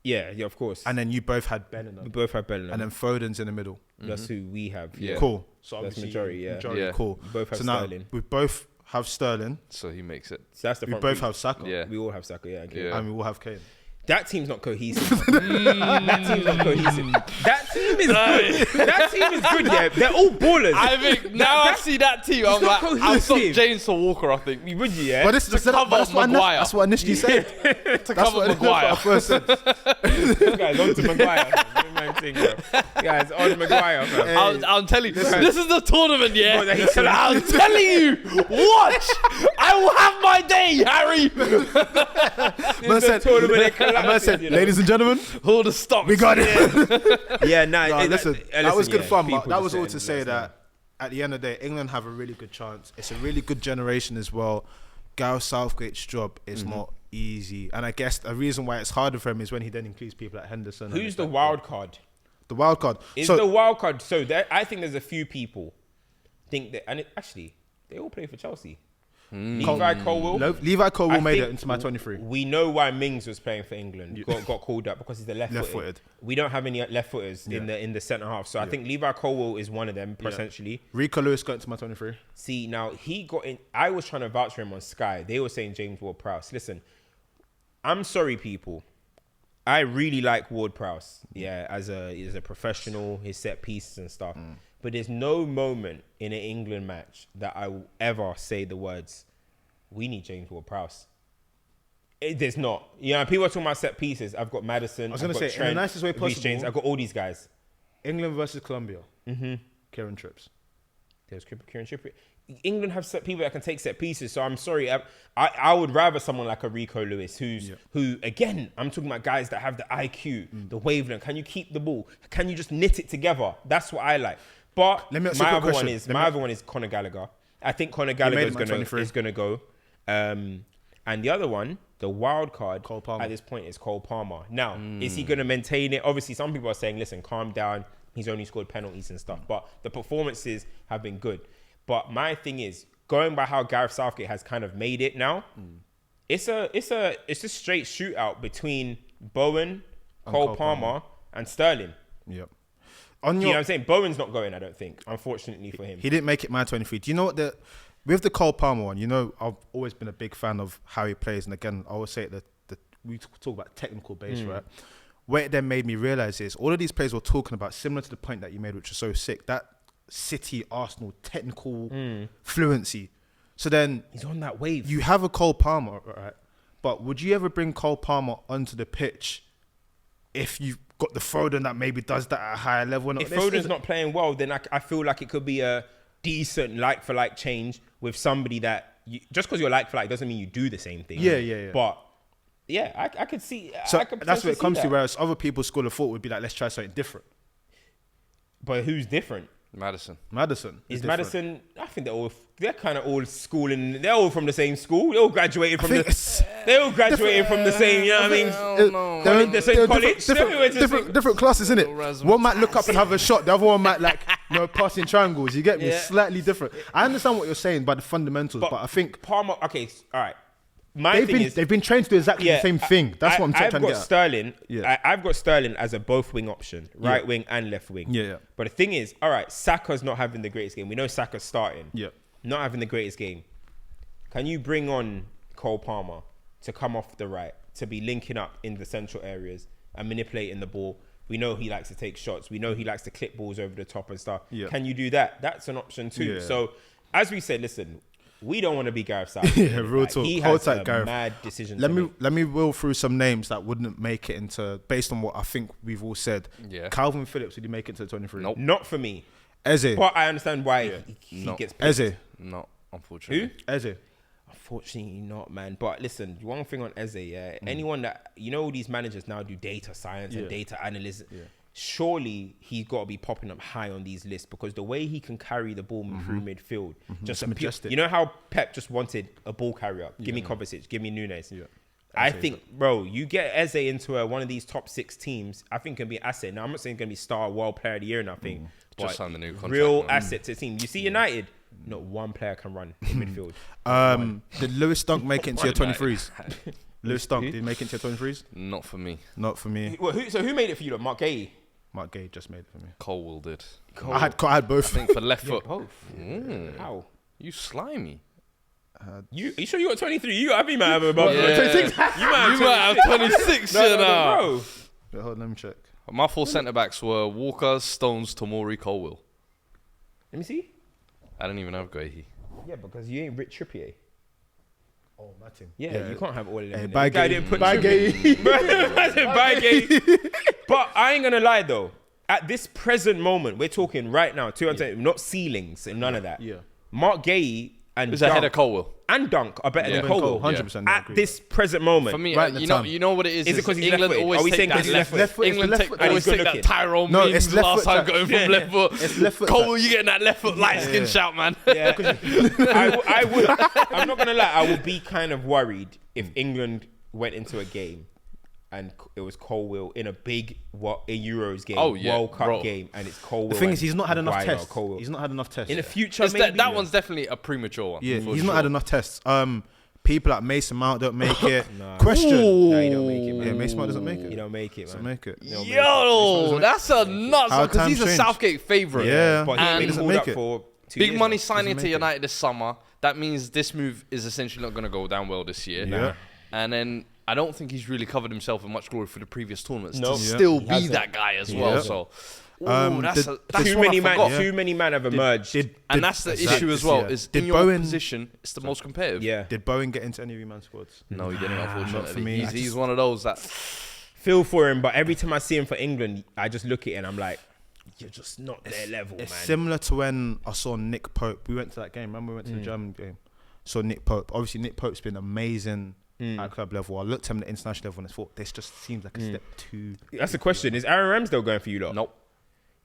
Yeah, of course. And then you both had we Bellingham. both have Bellingham. And then Foden's in the middle. That's who we have. Yeah. Cool. So That's obviously majority, yeah. Yeah. Cool. We both have So now Sterling. we both have Sterling. So he makes it. So that's the We front both three. have Saka. Yeah. We all have Saka, yeah. Okay. Yeah. And we all have Kane. That team's not cohesive. That team's not cohesive. That team is good. That team is good, yeah. They're all ballers. I think now I see that team, I'm not like, I'll stop cohesive. James for Walker, I think. Would you, yeah? But this is the setup. cover That's what Maguire. that's what I initially said. That's cover what Maguire. I first said. This guy's on to Maguire. Don't mind saying, bro. Guys, on Maguire, fam. I'm telling you, this is the tournament, yeah. Bro, that he's so- I'm telling you, watch. I will have my day, Harry. Man said, tournament that man collapses, said, you know. ladies and gentlemen, Hold the stop. we got it. Yeah, nah. No, listen, that was good fun, but people that was just all to say let us that at the end of the day, England have a really good chance. It's a really good generation as well. Gareth Southgate's job is not easy. And I guess the reason why it's harder for him is when he then includes people like Henderson. know. Who's the wild card? The wild card. Is So the wild card? So I think there's a few people think that, and actually, they all play for Chelsea. Levi Colwill. Levi Colwill I made think it into my 23. We know why Mings was playing for England. Got called up because he's the left-footed. Left-footed. We don't have any left-footers in the centre half, so I think Levi Colwill is one of them potentially. Rico Lewis got into my 23. See, now he got in. I was trying to vouch for him on Sky. They were saying James Ward-Prowse. Listen, I'm sorry, people. I really like Ward-Prowse. Yeah, as a professional, his set pieces and stuff. But there's no moment in an England match that I will ever say the words, "We need James Ward-Prowse." There's not. You know, people are talking about set pieces. I've got Maddison. I was going to I've got say, in the Trent, nicest way Reece possible, James. I've got all these guys. England versus Colombia. Kieran Tripps. There's Kieran Trippier. England have set people that can take set pieces. So I'm sorry. I would rather someone like a Rico Lewis, who again, I'm talking about guys that have the IQ, the wavelength. Can you keep the ball? Can you just knit it together? That's what I like. But Let me ask you a my quick other question. one is Conor Gallagher. I think Conor Gallagher made is my going 23. to go. And the other one, The wild card Cole Palmer. at this point is Cole Palmer. Now, is he going to maintain it? Obviously, some people are saying, listen, calm down. He's only scored penalties and stuff. But the performances have been good. But my thing is, going by how Gareth Southgate has kind of made it now, it's a straight shootout between Bowen, Cole Palmer, and Sterling. Yep. You know what I'm saying? Bowen's not going, I don't think, unfortunately for him. He didn't make it my 23. Do you know what with the Cole Palmer one, you know, I've always been a big fan of how he plays. And again, I always say we talk about technical base, right? What it then made me realize is all of these players we're talking about, similar to the point that you made, which was so sick, that City, Arsenal, technical fluency. So then He's on that wave. you have a Cole Palmer, right? But would you ever bring Cole Palmer onto the pitch if you've got the Foden that maybe does that at a higher level? If Foden's not playing well, then I feel like it could be a decent like-for-like change with somebody that... just because you're like-for-like doesn't mean you do the same thing. Yeah. But, yeah, I could see... So I could that's what it comes to, that. whereas other people's school of thought would be like, let's try something different. But who's different? Madison. Is Madison... I think they're kind of all schooling... They're all from the same school. They all graduated from the same... You know what I mean? They're the same college. Different classes, innit? One might look up and have a shot. The other one might passing triangles. You get me? Yeah. Slightly different. I understand what you're saying by the fundamentals, but I think Palmer... Okay, all right. They've been trained to do exactly the same thing. That's what I'm trying to get at. Sterling. Yeah. I've got Sterling as a both wing option, right wing and left wing. Yeah. But the thing is, all right, Saka's not having the greatest game. We know Saka's starting. Yeah. Not having the greatest game. Can you bring on Cole Palmer to come off the right, to be linking up in the central areas and manipulating the ball? We know he likes to take shots. We know he likes to clip balls over the top and stuff. Yeah. Can you do that? That's an option too. Yeah. So, as we said, listen, we don't want to be Gareth Southgate. Yeah, real talk. He Hold has tight, a Gareth. mad decision. Let me roll through some names that wouldn't make it into, based on what I think we've all said. Yeah. Calvin Phillips, did he make it to the 23? Nope. Not for me. Eze. But I understand why he gets picked. Eze. No, unfortunately. Who? Eze. Unfortunately not, man. But listen, one thing on Eze, anyone that, you know, all these managers now do data science and data analysis. Yeah. Surely he's got to be popping up high on these lists because the way he can carry the ball through midfield, just majestic. You know how Pep just wanted a ball carrier? Give me Kovacic, give me Nunes. Yeah. I think, bro, you get Eze into one of these top 6 teams, I think can be an asset. Now, I'm not saying it's going to be star world player of the year or nothing. Just signed the new contract. Real asset to the team. You see United, not one player can run in midfield. Did Lewis Dunk make it into your 23s? Lewis Dunk, did he make it into your 23s? Not for me. Not for me. Well, who made it for you? Like Mark Gay? Mark Gay just made it for me. Colwill did. I had both. I think for left foot. Both. How? You slimy. You sure you got 23? You got, I think you might have about 26. You might have 26, no, bro. Wait, hold on, let me check. My 4 centre-backs were Walker, Stones, Tomori, Colwill. Let me see. I don't even have Guehi. Yeah, because you ain't Rich Trippier. Oh, my team. Yeah, you can't have all of them. Hey, The by guy Gay. didn't put By Gay. By Gay. But I ain't gonna lie though. At this present moment, we're talking right now, not ceilings and none of that. Yeah. Mark Gay and Who's ahead of Colwill? and Dunk are better than Colwill. 100%. At this present moment. For me, Right at the time. you know what it is? Is it 'cause he's England left-footed? always Are we take saying 'cause that he's left left-footed? foot. England It's left foot. always And take he's that good Tyrone No, memes it's left last foot time track. going from left foot. It's left foot Colwill, track. you getting that left foot light skin shout, man. Yeah. I would. I'm not gonna lie. I would be kind of worried if England went into a game and it was Colwill in a big Euros game, World Cup game, and it's Colwill. The thing is, he's not had enough Maguire, tests. Colwill. He's not had enough tests. In the future, That one's definitely a premature one. Yeah, for he's sure. not had enough tests. People like Mason Mount don't make it. Question. No, he don't make it, man. Yeah, Mason Mount doesn't make it. He don't make it, man. Doesn't make it. Yo, that's a nuts How because he's a times change. Southgate favourite. Yeah. But And he doesn't called make up it. for 2 Big years money now. signing make to it. United this summer. That means this move is essentially not going to go down well this year. Yeah. And then I don't think he's really covered himself in much glory for the previous tournaments No. to Yeah. still He be hasn't. that guy as Yeah. well. So, that's Too one many I forgot. too many men have emerged. And that's the issue as well. Is Did in your Bowen- position, it's the most competitive. Yeah. Did Bowen get into any of your man squads? No, he didn't. not for Unfortunately, me. he's one of those that. Feel for him, but every time I see him for England, I just look at it and I'm like, you're just not their level, It's man. similar to when I saw Nick Pope. We went to that game. Remember we went to the German game? Saw Nick Pope. Obviously, Nick Pope's been amazing at club level. I looked at him at the international level and I thought, this just seems like a step too... That's the question. Is Aaron Ramsdale going for you lot? Nope.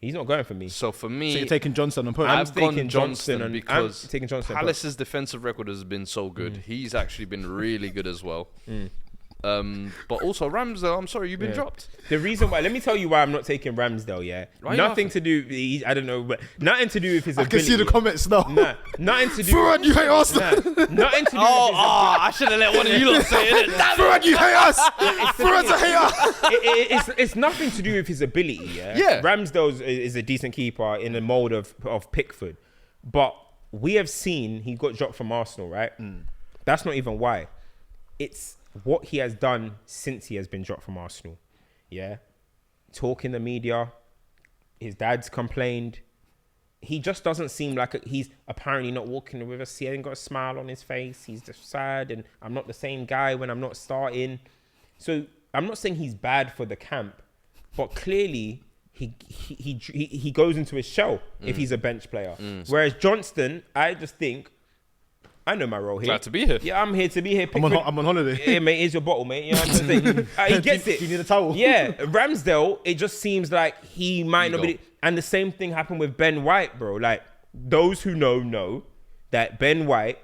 He's not going for me. So for me, So you're taking Johnson and Pope. I've gone Johnston because I'm taking Johnson. Palace's defensive record has been so good. He's actually been really good as well. But also Ramsdale, I'm sorry, you've been dropped. The reason why, let me tell you why I'm not taking Ramsdale. Yeah, nothing to do. I don't know, but nothing to do with his ability. I can see the comments now. Nah, nothing to do. Fuad, you hate us. Nothing to do. With his I should have let one of you lot say it. Fuad, you hate us. Fuad's a hater. It's nothing to do with his ability. Yeah. Ramsdale is a decent keeper in the mold of Pickford, but we have seen he got dropped from Arsenal, right? That's not even why. It's what he has done since he has been dropped from Arsenal. Yeah. Talk in the media. His dad's complained. He just doesn't seem like he's apparently not walking with us. He ain't got a smile on his face. He's just sad. And I'm not the same guy when I'm not starting. So I'm not saying he's bad for the camp, but clearly he goes into his shell if he's a bench player. Whereas Johnston, I just think, I know my role here. Glad to be here. Yeah, I'm here to be here. I'm on holiday. Yeah, mate, here's your bottle, mate. You know what I'm saying? He gets it. Do you need a towel? Yeah, Ramsdale, it just seems like he might not be. And the same thing happened with Ben White, bro. Like, those who know that Ben White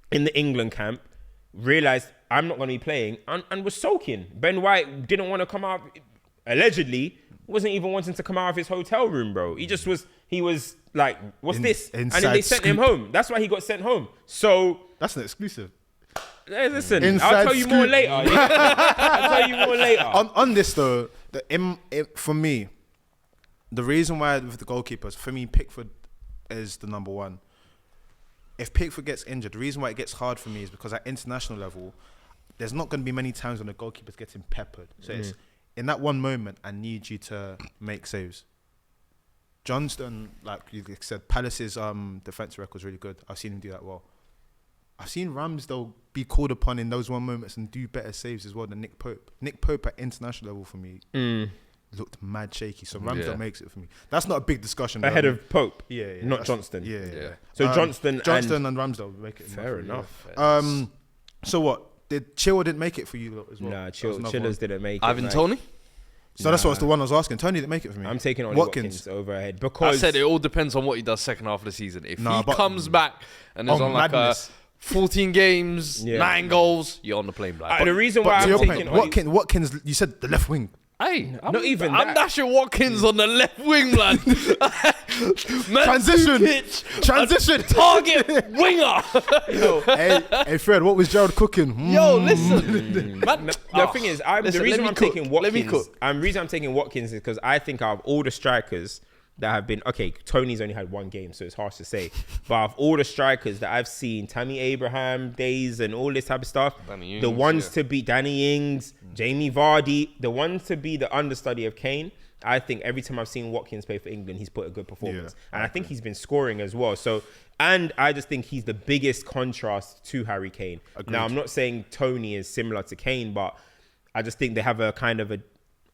in the England camp realized I'm not going to be playing and was soaking. Ben White didn't want to come out, allegedly, wasn't even wanting to come out of his hotel room, bro. He was like, what's this? And then they sent him home. That's why he got sent home. So That's an exclusive. hey, listen, Inside I'll tell you more scoop. later. I'll tell you more later. On this though, for me, the reason why with the goalkeepers, for me, Pickford is the number one. If Pickford gets injured, the reason why it gets hard for me is because at international level, there's not going to be many times when the goalkeeper's getting peppered. So it's in that one moment, I need you to make saves. Johnston, like you said, Palace's defensive record is really good. I've seen him do that well. I've seen Ramsdale be called upon in those one moments and do better saves as well than Nick Pope. Nick Pope at international level for me looked mad shaky. So Ramsdale makes it for me. That's not a big discussion. Ahead of Pope. Yeah. Not Johnston. Yeah. So Johnston and Ramsdale make it. Fair enough. So what? Did Chilwell didn't make it for you lot as well? Nah, Chillers didn't make it. Ivan Toney? So that's what's the one I was asking. Tony didn't make it for me. I'm taking Ollie Watkins over ahead I because said it all depends on what he does second half of the season. If he but- comes back and is on like madness. 14 games, 9 goals, you're on the plane, black. the reason why to your I'm taking point, Watkins, you said the left wing. Hey, I'm that. dashing Watkins on the left wing, man. Transition. Target winger. hey, Fred, what was Gerald cooking? Yo, listen. Man, the thing is, the reason I'm taking Watkins. Let The reason I'm taking Watkins is because I think out of all the strikers that have been Tony's only had one game, so it's harsh to say. But of all the strikers that I've seen, Tammy Abraham days and all this type of stuff, the ones to beat Danny Ings, Jamie Vardy, the ones to be the understudy of Kane. I think every time I've seen Watkins play for England, he's put a good performance, and I think he's been scoring as well. So, and I just think he's the biggest contrast to Harry Kane. Agreed. Now, I'm not saying Tony is similar to Kane, but I just think they have a kind of a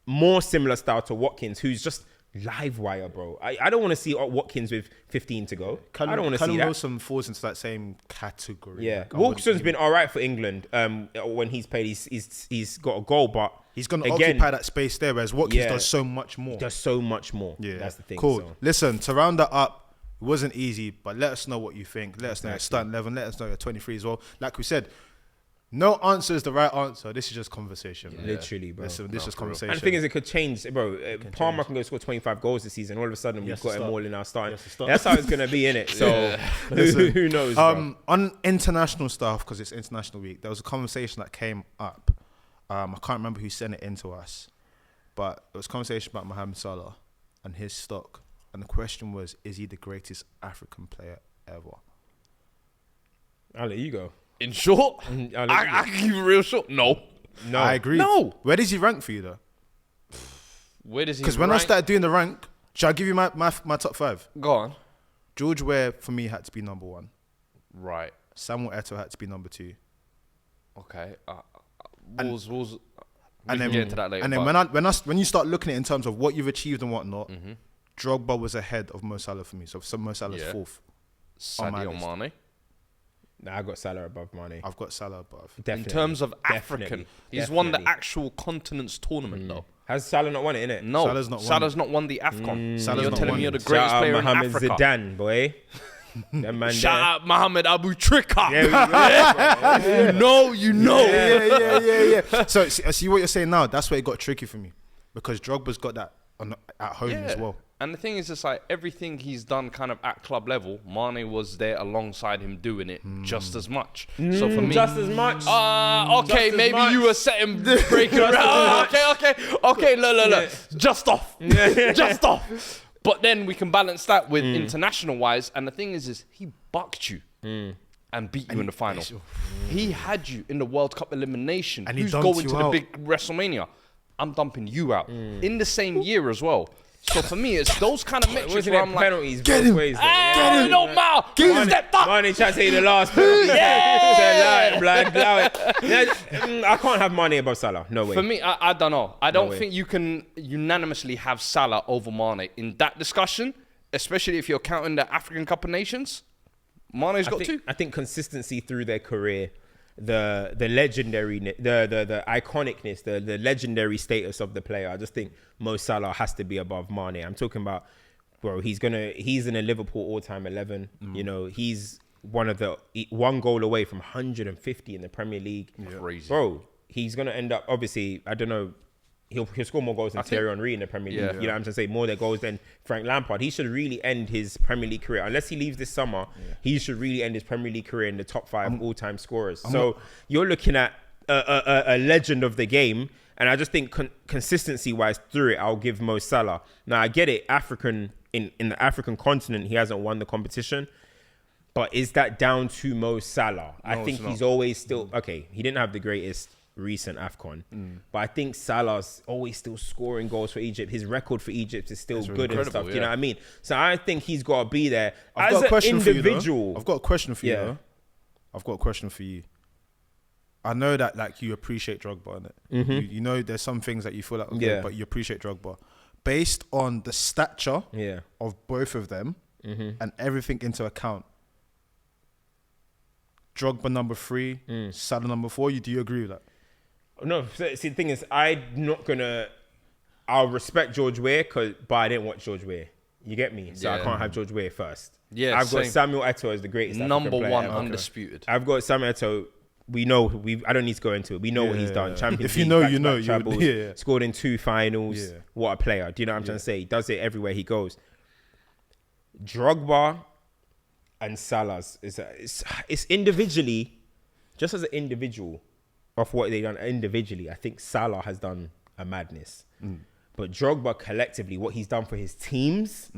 more similar style to Watkins, who's just live wire, bro. I don't want to see Watkins with 15 to go. I don't want to see that. Wilson falls into that same category. Yeah, Wilson's been all right for England. When he's played, he's got a goal, but he's going to occupy that space there, whereas Watkins does so much more. Yeah, that's the thing. Cool. So. Listen, to round that up, it wasn't easy, but let us know what you think. Let us know your starting 11. Let us know your 23 as well. Like we said, no answer is the right answer. This is just conversation. Yeah. Literally, bro. This is conversation. And the thing is, it could change, bro. Palmer can go score 25 goals this season. All of a sudden, we've got him all in our starting. That's how it's going to be, innit? So, who knows, bro? On international stuff, because it's international week, there was a conversation that came up. I can't remember who sent it in to us, but it was a conversation about Mohamed Salah and his stock. And the question was, is he the greatest African player ever? I'll let you go. In short, I can keep it real short. No. I agree. No. Where does he rank for you though? Where does he? Because when I started doing the rank, shall I give you my top 5? Go on. George Weah for me had to be number 1. Right. Samuel Eto'o had to be number 2. Okay. And then get into that later. And then when you start looking at it in terms of what you've achieved and whatnot, Drogba was ahead of Mo Salah for me. So Mo Salah's 4th. Sadio Mane. Nah, I got Salah above Mane. I've got Salah above. Definitely. In terms of African, he's won the actual continent's tournament though. Has Salah not won it, innit? No, Salah's not won the AFCON. Salah's You're not telling won me you're the it. greatest Shout out player in Mohamed Africa. Zidane, boy. That man Shout there. out Mohamed Abu Trika. Yeah, You know. Yeah. So see what you're saying now. That's where it got tricky for me, because Drogba's got that at home as well. And the thing is, it's like everything he's done kind of at club level, Mane was there alongside him doing it just as much. So for me, just as much. Okay, Just as maybe much. you were setting breaking around. Okay, look. Just off. Just off. But then we can balance that with international wise. And the thing is he bucked you and beat you in the final. He had you in the World Cup elimination. And he who's dumped going you to the out. big WrestleMania? I'm dumping you out in the same year as well. So for me, it's those kind of metrics Wasn't where it I'm like, penalties both ways? hey, no matter. He stepped up. Mane tried to say the last penalty. Said, allow it. I can't have Mane above Salah. No way. For me, I don't know. I don't way. think you can unanimously have Salah over Mane in that discussion, especially if you're counting the African Cup of Nations. Mane's got two. I think consistency through their career, the legendary, the iconicness, the legendary status of the player. I just think Mo Salah has to be above Mane. I'm talking about, bro. He's in a Liverpool all-time 11. You know, he's one goal away from 150 in the Premier League. Crazy. Bro. He's gonna end up, obviously, I don't know. He'll score more goals than Thierry Henry in the Premier League. Yeah. You know what I'm trying to say? More goals than Frank Lampard. He should really end his Premier League career. Unless he leaves this summer, he should really end his Premier League career in the top 5 all-time scorers. You're looking at a legend of the game. And I just think consistency-wise through it, I'll give Mo Salah. Now, I get it. In the African continent, he hasn't won the competition. But is that down to Mo Salah? I think he's always still... Okay, he didn't have the greatest recent AFCON. But I think Salah's always still scoring goals for Egypt. His record for Egypt is still good and stuff. You know what I mean? So I think he's got to be there. I've got a question individual. I've got a question for you, though. I've got a question for you. I know that like you appreciate Drogba, innit? You know there's some things that you feel like, okay, but you appreciate Drogba. Based on the stature of both of them and everything into account, Drogba number 3, Salah number 4, do you agree with that? No, see, the thing is, I'll respect George Weah, but I didn't watch George Weah. You get me? So I can't have George Weah first. Yeah, I've got Samuel Eto'o as the greatest number African player one, ever. undisputed. I've got Samuel Eto'o. We know. I don't need to go into it. We know what he's done. Champions If you League, know, back-to-back you know. trebles, scored in 2 finals. What a player. Do you know what I'm trying to say? He does it everywhere he goes. Drogba and Salah's it's individually, just as an individual of what they've done individually, I think Salah has done a madness. But Drogba collectively, what he's done for his teams,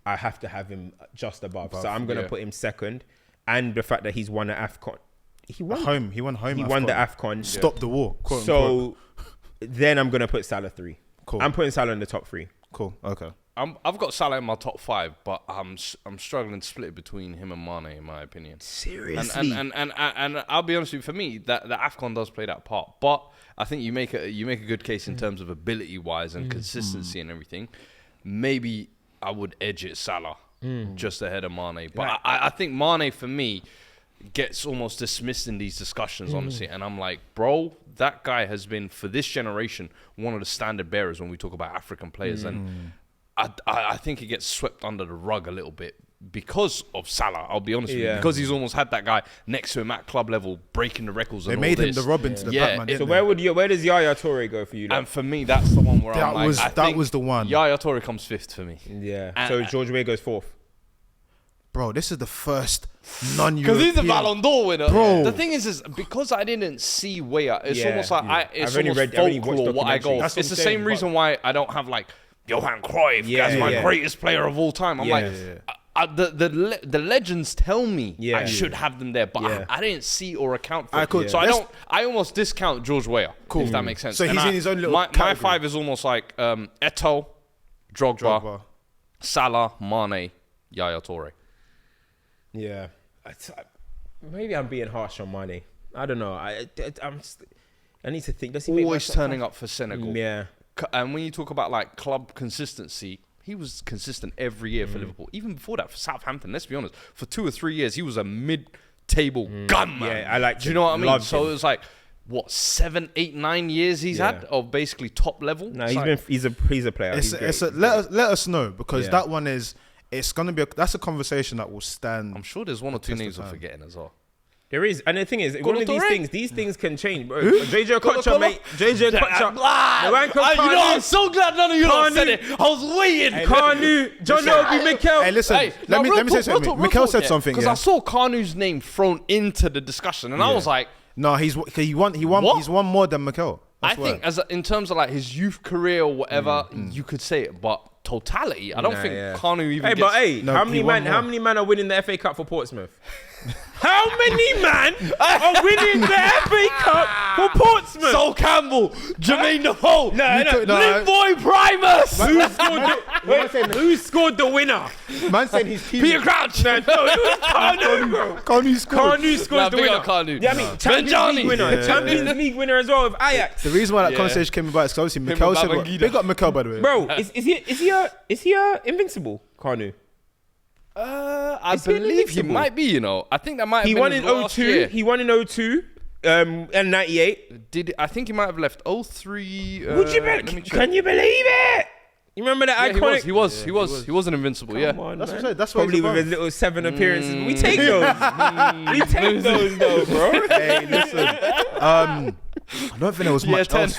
I have to have him just above. So I'm going to put him second. And the fact that he's won the AFCON. He won home. He won home. He won the AFCON. Stopped the war. Quote, so unquote. then I'm going to put Salah 3. Cool. I'm putting Salah in the top 3. Cool. Okay. I've got Salah in my top 5, but I'm struggling to split between him and Mane, in my opinion. Seriously. And I'll be honest with you, for me, that the AFCON does play that part. But I think you make a good case in terms of ability wise and consistency and everything. Maybe I would edge it Salah just ahead of Mane. But I think Mane, for me, gets almost dismissed in these discussions, honestly. And I'm like, bro, that guy has been, for this generation, one of the standard bearers when we talk about African players. And I think he gets swept under the rug a little bit because of Salah, I'll be honest with you. Because he's almost had that guy next to him at club level breaking the records. They made him the Robin to the Batman. So where does Yaya Toure go for you? And for me, that's the one where that was the one. Yaya Toure comes 5th for me. Yeah. So George Weah goes 4th. Bro, this is the first non-European. Because he's the Ballon d'Or winner. Bro. The thing is because I didn't see Weah, it's almost like it's I've only almost watched folklore what I go. documentaries. It's the same reason why I don't have like Johan Cruyff as my greatest player of all time. I'm the legends tell me I should have them there, but I didn't see or account for it. So I almost discount George Weah, if that makes sense. So he's in his own little my category. 5 is almost like Eto'o, Drogba, Salah, Mane, Yaya Toure. Yeah. Maybe I'm being harsh on Mane. I don't know. I need to think. Does he always turning up for Senegal? Yeah. And when you talk about like club consistency, he was consistent every year for Liverpool. Even before that, for Southampton, let's be honest, for 2 or 3 years, he was a mid table gunman. Yeah, I like. Do you know what I mean? Loved So him. it was like, what, 7, 8, 9 years he's had of basically top level. No, It's he's a player. Let us know, because that one is. It's gonna be. That's a conversation that will stand. I'm sure there's one or two names we're forgetting as well. There is, and the thing is, one of these things can change. Bro. Who? JJ Kocha, mate. JJ Kocha. I'm so glad none of you lot said it. I was waiting. Kanu, John Obi, Mikel. Hey, listen. Let me say something. Mikel said something. Because I saw Kanu's name thrown into the discussion, and I was like, no, he's won more than Mikel. I think in terms of like his youth career or whatever, you could say it, but totality, I don't think Kanu even. How many men are winning the FA Cup for Portsmouth? How many man are winning the FA Cup for Portsmouth? Sol Campbell, Jermaine Defoe, Boy Primus. Who scored the winner? Man said he's Peter Crouch. No, it was Kanu, bro. Kanu scored the winner. Kanu. Yeah, I mean, Champions League winner. Champions League winner as well with Ajax. The reason why that conversation came about is because obviously Mikel said, big up Mikel, by the way. Bro, is he invincible, Kanu? I believe he might be, you know. I think that might have been his last year. He won in 02 and 98. I think he might have left 03. Can you believe it? You remember that iconic? He wasn't invincible. Come on, that's man. what I said. That's probably with his little 7 appearances. We take those. We take those though, bro. Hey, listen. I don't think there was much 10. else.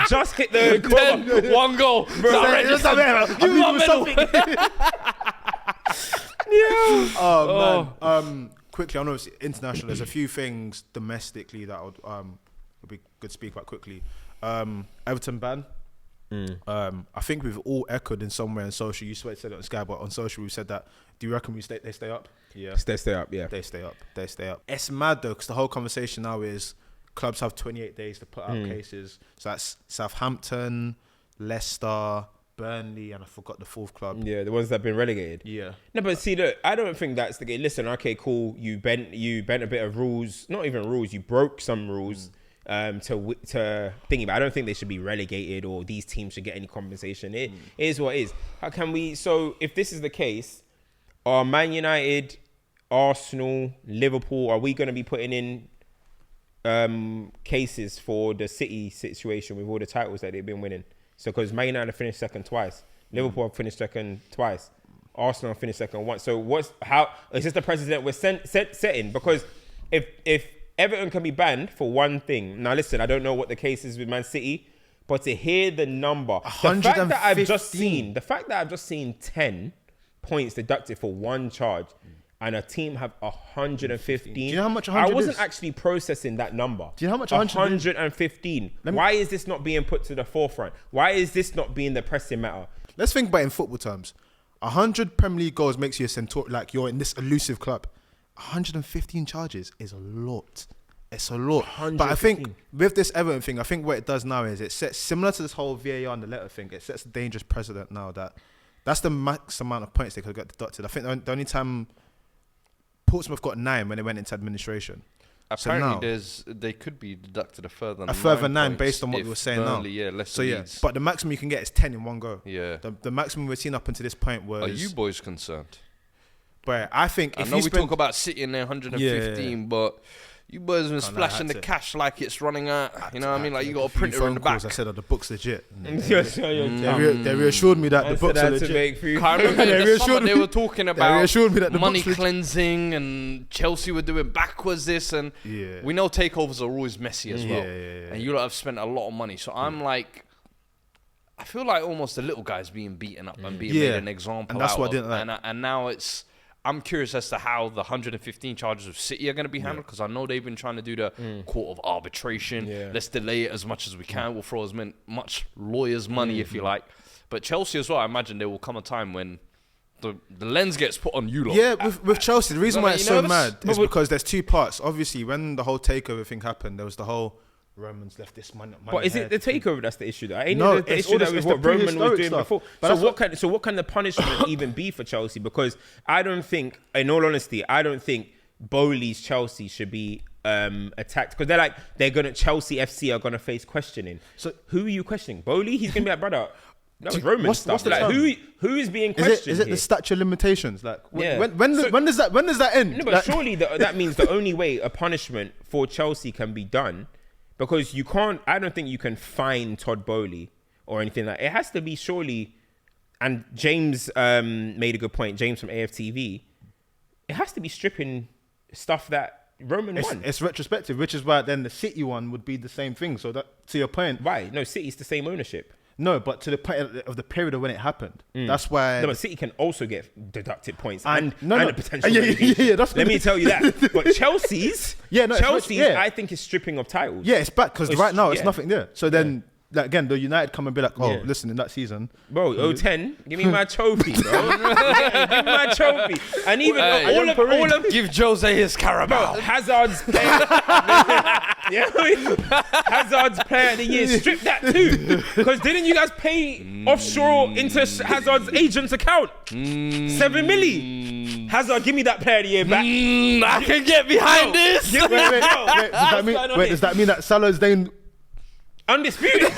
Just hit the 10, 1 goal. Give me one medal. Oh man. Quickly, I know it's international. There's a few things domestically that would be good to speak about quickly. Everton ban. I think we've all echoed in somewhere on social. You said it on Sky, but on social we said that. Do you reckon they stay up? Yeah, they stay up. Yeah, they stay up. It's mad though, because the whole conversation now is clubs have 28 days to put out cases. So that's Southampton, Leicester, Burnley, and I forgot the 4th club. Yeah, the ones that have been relegated. Yeah. No, but see, look, I don't think that's the case. Listen, okay, cool. You bent a bit of rules. Not even rules. You broke some rules to thingy. But I don't think they should be relegated or these teams should get any compensation. It is what it is. How can we? So if this is the case, are Man United, Arsenal, Liverpool, are we going to be putting in cases for the City situation with all the titles that they've been winning? So because Man United have finished second twice, Liverpool have finished second twice, Arsenal have finished second once. So how is this the precedent we're setting? Because if Everton can be banned for one thing, now listen, I don't know what the case is with Man City, but to hear the number, the fact that I've just seen 10 points deducted for one charge. And a team have 115. Do you know how much 100 I wasn't is? actually processing that number. Do you know how much 115. Why is this not being put to the forefront? Why is this not being the pressing matter? Let's think about it in football terms. 100 Premier League goals makes you a centaur, like you're in this elusive club. 115 charges is a lot. It's a lot. But I think with this Everton thing, I think what it does now is it sets, similar to this whole VAR and the letter thing, it sets a dangerous precedent now that's the max amount of points they could get deducted. I think the only time Portsmouth got 9 when they went into administration. Apparently, they could be deducted a further 9 based on what we were saying Burnley, now. But the maximum you can get is 10 in one go. Yeah. The maximum we've seen up until this point was. Are you boys concerned? But I think I know we talk about City in their 115, but you boys have been splashing the cash like it's running out. You know what I mean? Like you got a printer in the back. I said, the book's legit. They reassured me that the book's legit. I remember in the summer they were talking about money cleansing and Chelsea were doing backwards this, and we know takeovers are always messy as well. And you lot have spent a lot of money. So I'm like, I feel like almost the little guy's being beaten up and being made an example and that's out what of. I didn't like. And now I'm curious as to how the 115 charges of City are going to be handled, because I know they've been trying to do the court of arbitration. Let's delay it as much as we can. We'll throw as much lawyers' money, if you like. But Chelsea as well, I imagine there will come a time when the lens gets put on you lot. Yeah, with Chelsea, the reason why it's so mad is because there's 2 parts. Obviously, when the whole takeover thing happened, there was the whole Romans left this money. But is it the takeover that's the issue? No, the issue that was what Roman was doing before. But so what can the punishment even be for Chelsea? Because I don't think, in all honesty, Bowley's Chelsea should be attacked, because they're gonna Chelsea FC are gonna face questioning. So who are you questioning? Bowley? He's gonna be like, brother, That was Roman what's stuff. the Like, term? who is being questioned? Is it the statute of limitations? Like Yeah. when does that end? No, but surely that means the only way a punishment for Chelsea can be done, because you can't. I don't think you can fine Todd Bowley or anything like. It has to be surely. And James made a good point. James from AFTV. It has to be stripping stuff that Roman won. It's retrospective, which is why then the City one would be the same thing. So that, to your point, Why? No, City's the same ownership. no, but to the point of the period of when it happened, that's why. No, but City can also get deducted points and No. a potential. Yeah, relegation. that's Let me tell you that. But Chelsea's, I think is stripping of titles. Yeah, it's back because right now it's yeah. nothing there. So then, like, again, the United come and be like, oh, Yeah. listen, in that season, Bro, 010, give me my trophy, bro. Give me my trophy. And even all of Give Jose his Carabao. Hazard's player. Hazard's player of the year. Strip that too. Because didn't you guys pay offshore into Hazard's agent's account? 7 milli. Hazard, give me that player of the year back. I can get behind this. Give me does that mean that Salah's then? undisputed.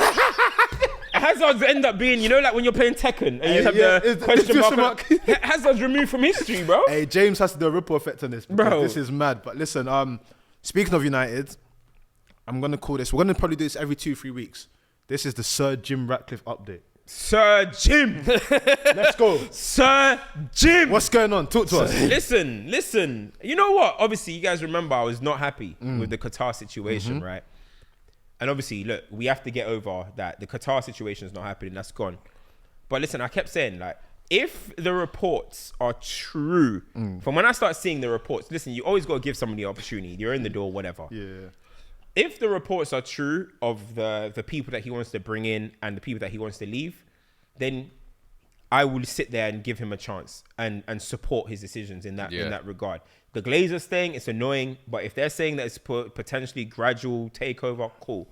Hazard's end up being, you know, like when you're playing Tekken and you have the question mark. Hazard's removed from history, bro. Hey, James has to do a ripple effect on this, because Bro. this is mad. But listen, speaking of United, I'm gonna call this. We're gonna probably do this every 2-3 weeks. This is the Sir Jim Ratcliffe update. Sir Jim. Let's go. Sir Jim. What's going on? Talk to us. Listen. You know what? Obviously, you guys remember I was not happy with the Qatar situation, right? And obviously, look, we have to get over that. The Qatar situation is not happening. That's gone. But listen, I kept saying, like, if the reports are true, from when I start seeing the reports, listen, you always got to give somebody the opportunity. You're in the door, whatever. Yeah. If the reports are true of the people that he wants to bring in and the people that he wants to leave, then I will sit there and give him a chance and support his decisions in that regard. The Glazers thing, it's annoying, but if they're saying that it's potentially gradual takeover, cool,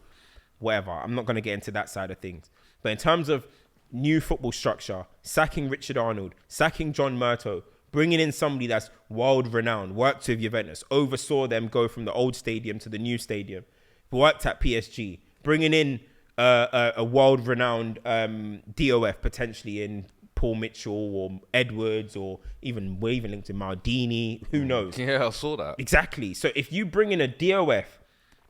whatever. I'm not going to get into that side of things. But in terms of new football structure, sacking Richard Arnold, sacking John Murto, bringing in somebody that's world renowned, worked with Juventus, oversaw them go from the old stadium to the new stadium, worked at PSG, bringing in a world renowned DOF potentially in Paul Mitchell or Edwards, or we're even linked to Maldini, who knows? Yeah, I saw that. Exactly. So if you bring in a DOF,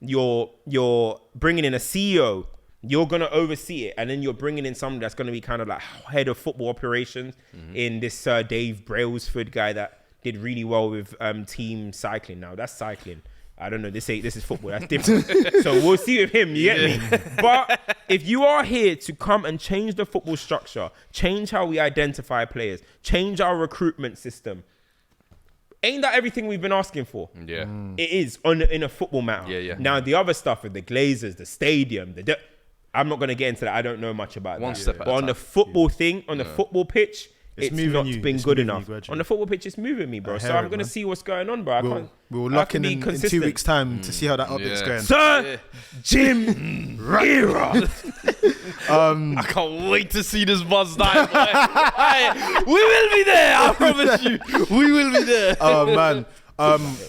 you're bringing in a CEO, you're going to oversee it, and then you're bringing in someone that's going to be kind of like head of football operations in this Dave Brailsford guy that did really well with team cycling. Now that's cycling. I don't know. This is football. That's different. So we'll see with him. You get me? But if you are here to come and change the football structure, change how we identify players, change our recruitment system, ain't that everything we've been asking for? Yeah. It is in a football matter. Yeah. Now the other stuff with the Glazers, the stadium, I'm not going to get into that. I don't know much about One that. step at but a on time. the football thing, on the football pitch, it's not been good enough. gradually. On the football pitch, it's moving me, bro. So I'm going to see what's going on, bro. We'll lock in 2 weeks' time to see how that update's going. Sir Jim Ratcliffe. I can't wait to see this buzz dive. We will be there. I promise you. We will be there. Oh man,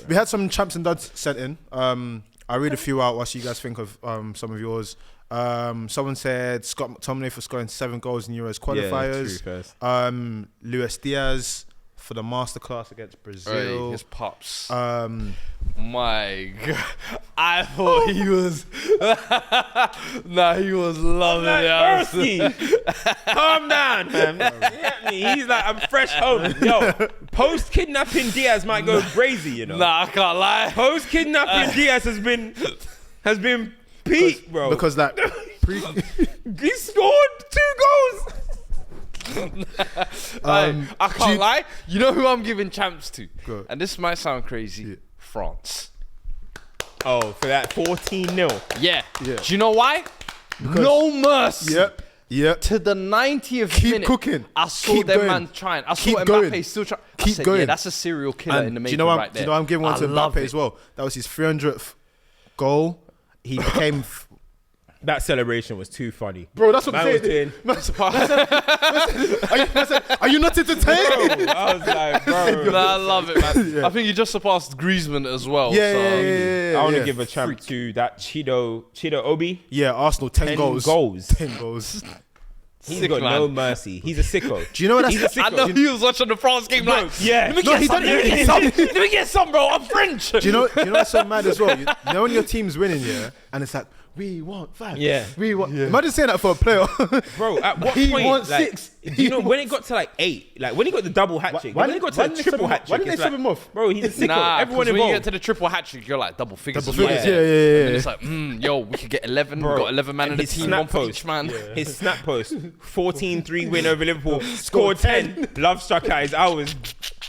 we had some champs and duds sent in. I'll read a few out whilst you guys think of some of yours. Someone said Scott McTominay for scoring 7 goals in Euros qualifiers. Yeah, true, Luis Diaz for the masterclass against Brazil. Hey, his pops. My God, I thought he was. He was loving it. Calm down, man. You get me? He's like, I'm fresh home. Yo, post kidnapping Diaz might go crazy, you know. I can't lie. Post kidnapping Diaz has been peak, bro. Because that he scored 2 goals. I can't lie. You know who I'm giving champs to? Go. And this might sound crazy. France. Oh, for that 14-0. Yeah. Do you know why? No mercy. Yep. To the 90th Keep minute, cooking. I saw Keep them going. man trying. I saw Keep Mbappe going. still trying. Keep going. Yeah, that's a serial killer in the making right there. Do you know I'm giving one to love Mbappe it. as well? That was his 300th goal. He became... That celebration was too funny. Bro, that's what I'm Man saying. was Are you not entertained? Bro, I was like, bro. I love it, man. I think he just surpassed Griezmann as well. Yeah. I want to give a champ to that Chido Obi. Yeah, Arsenal, 10 goals. 10 goals. 10 goals. He's got no mercy. He's a sicko. Do you know what that's? He's a sicko. I know he was watching the France game like, yeah. let me get some, let me get some, bro. I'm French. Do you know what's so mad as well? You know when your team's winning, yeah, and it's like, we want 5. Yeah. We want. Yeah. Imagine saying that for a player. Bro, at what he point? wants like, 6. Do you know when it got to like 8? Like when he got the double hat trick. When it got to the triple hat trick. Why didn't they sub him off? Bro, he's a sicko. Nah, Everyone when you involved. get to the triple hat trick, you're like double figures. Double figures, yeah. And it's like, yo, we could get 11. Bro, We got 11 man in the his team, snap one for post. each man. His snap post, 14-3 win over Liverpool, scored 10. Love struck at his hours,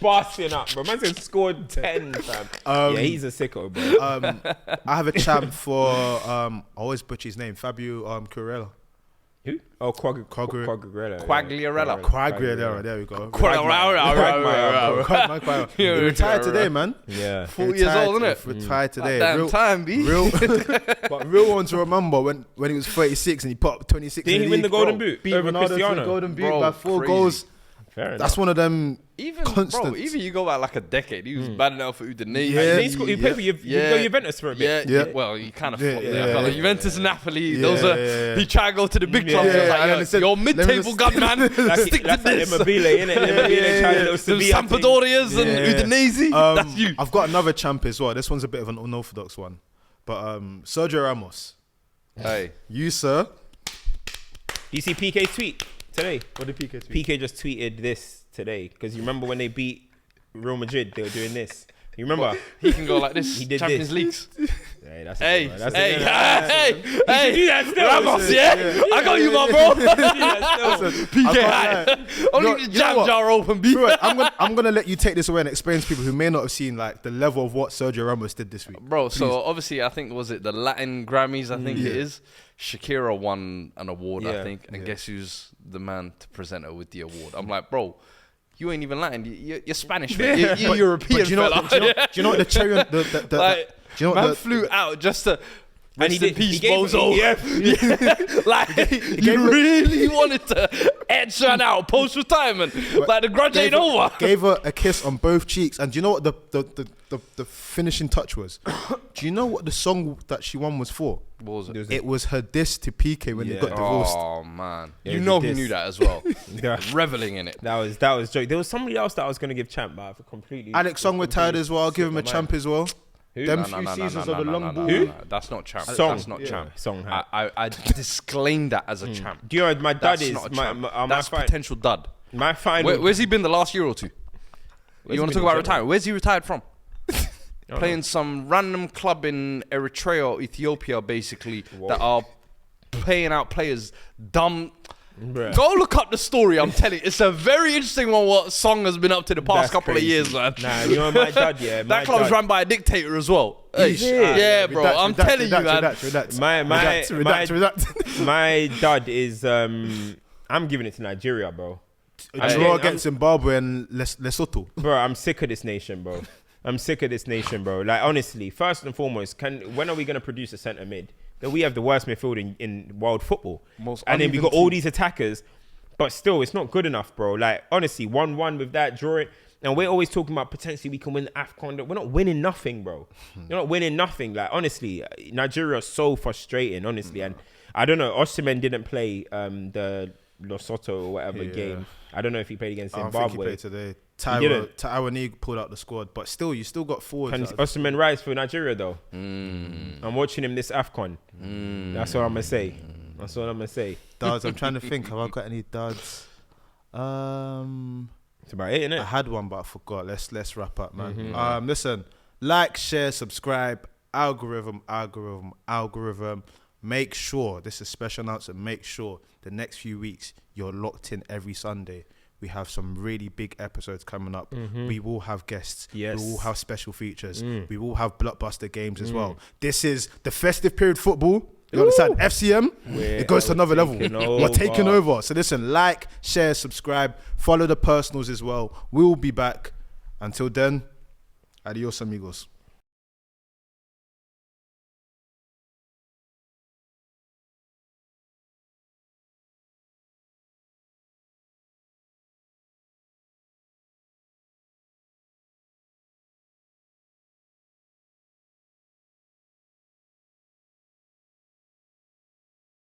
busting up, bro. Man said scored 10, fam. Yeah, he's a sicko, bro. I have a champ for I always butcher his name, Fabio Quagliarella. Who? Oh, Quagliarella. Quagliarella, there we go. Quagliarella. He retired today, man. Yeah. 40 years old, isn't it? Retired today. Damn time, B. But real one to remember when he was 36 and he put up 26. Didn't he win the Golden Boot Beat over Ronaldo to the Cristiano? Golden Boot Bro, by 4 crazy. goals. Fair enough. That's one of them. Even Constant. even you go back like a decade, he was bad enough for Udinese. Yeah. He played for Juventus for a bit. Yeah, Yeah. well, you kind of Yeah, flopped yeah, there. yeah. Like Juventus, Napoli, Yeah, those are. yeah. He tried to go to the big clubs. Yeah, He was and then like, he said, you're let me mid-table just- gun, man. Stick to That's like this. Immobile, innit? Immobile tried a little Some Sevilla thing. Sampdorias and Yeah. Udinese. That's you. I've got another champ as well. This one's a bit of an unorthodox one. But Sergio Ramos. Hey, You, sir. Do you see PK's tweet today? What did PK tweet? PK just tweeted this today because you remember when they beat Real Madrid, they were doing this. You remember? he can go like this. He did Champions this. Leagues. Hey, that's Hey, it, bro. That's hey, it. hey, do that still. Ramos, yeah? I got you, my bro. PK high. Only the jam jar open, B. Bro, I'm gonna let you take this away and explain to people who may not have seen like the level of what Sergio Ramos did this week. Bro, so obviously I think, was it the Latin Grammys, I think it is. Shakira won an award, I think. And guess who's the man to present her with the award? I'm like, bro, you ain't even Latin. You're Spanish, man. You're European, But do you know what the cherry on like, do you know man what flew out just to... And Rest in peace, gave Bozo. Yeah. Like, you really wanted to edge her out post-retirement. Like, the grudge ain't over. Gave her a kiss on both cheeks, and do you know what the finishing touch was? Do you know what the song that she won was for? What was it? It was her diss to PK when they got divorced. Oh, man. Yeah, You he know did who this. knew that as well. Yeah. Reveling in it. That was joke. There was somebody else that I was gonna give champ, but I completely. Alex Song retired as well. I'll give him a champ as well. Who? Them No, few no, seasons no, of the no, long no, ball. no, no. That's not champ. Song. That's not champ. Song. I disclaim that as a champ. Do you know my dad That's is not a my champ. my That's fi- potential dud. my final. Where's he been the last year or two? Where's You want he to been talk about in retiring? Where's he retired from? don't Playing some random club in Eritrea or Ethiopia, basically, that are paying out players dumb. Bruh. Go look up the story. I'm telling you, it's a very interesting one. What Song has been up to the past That's couple crazy. of years, man. Nah, you know my dad. Yeah, my That club's dad. run by a dictator as well. Hey, yeah, bro. I'm telling you, man. My dad is. I'm giving it to Nigeria, bro. A draw against Zimbabwe and Lesotho. Bro, I'm sick of this nation, bro. I'm sick of this nation, bro. Like, honestly, first and foremost, when are we going to produce a centre mid? That we have the worst midfield in world football. And then we got all these attackers, but still, it's not good enough, bro. Like, honestly, 1-1 with that, draw it. And we're always talking about potentially we can win AFCON. We're not winning nothing, bro. You're not winning nothing. Like, honestly, Nigeria is so frustrating, honestly. And I don't know, Osimhen didn't play the Lesotho or whatever game. I don't know if he played against Zimbabwe. I don't think he played today. Taiwanese pulled out the squad, but still, you still got forwards. Can Osimhen rise for Nigeria though? I'm watching him this AFCON. That's what I'm gonna say. That's what I'm gonna say. Duds. I'm trying to think. Have I got any duds? It's about it, innit? I had one, but I forgot. Let's wrap up, man. Listen, like, share, subscribe. Algorithm. Make sure, this is a special announcement, make sure the next few weeks you're locked in every Sunday. We have some really big episodes coming up. We will have guests. Yes. We will have special features. We will have blockbuster games as well. This is the festive period football. You understand? FCM, it goes to another level. We're taking over. So listen, like, share, subscribe, follow the personals as well. We'll be back. Until then, adios amigos.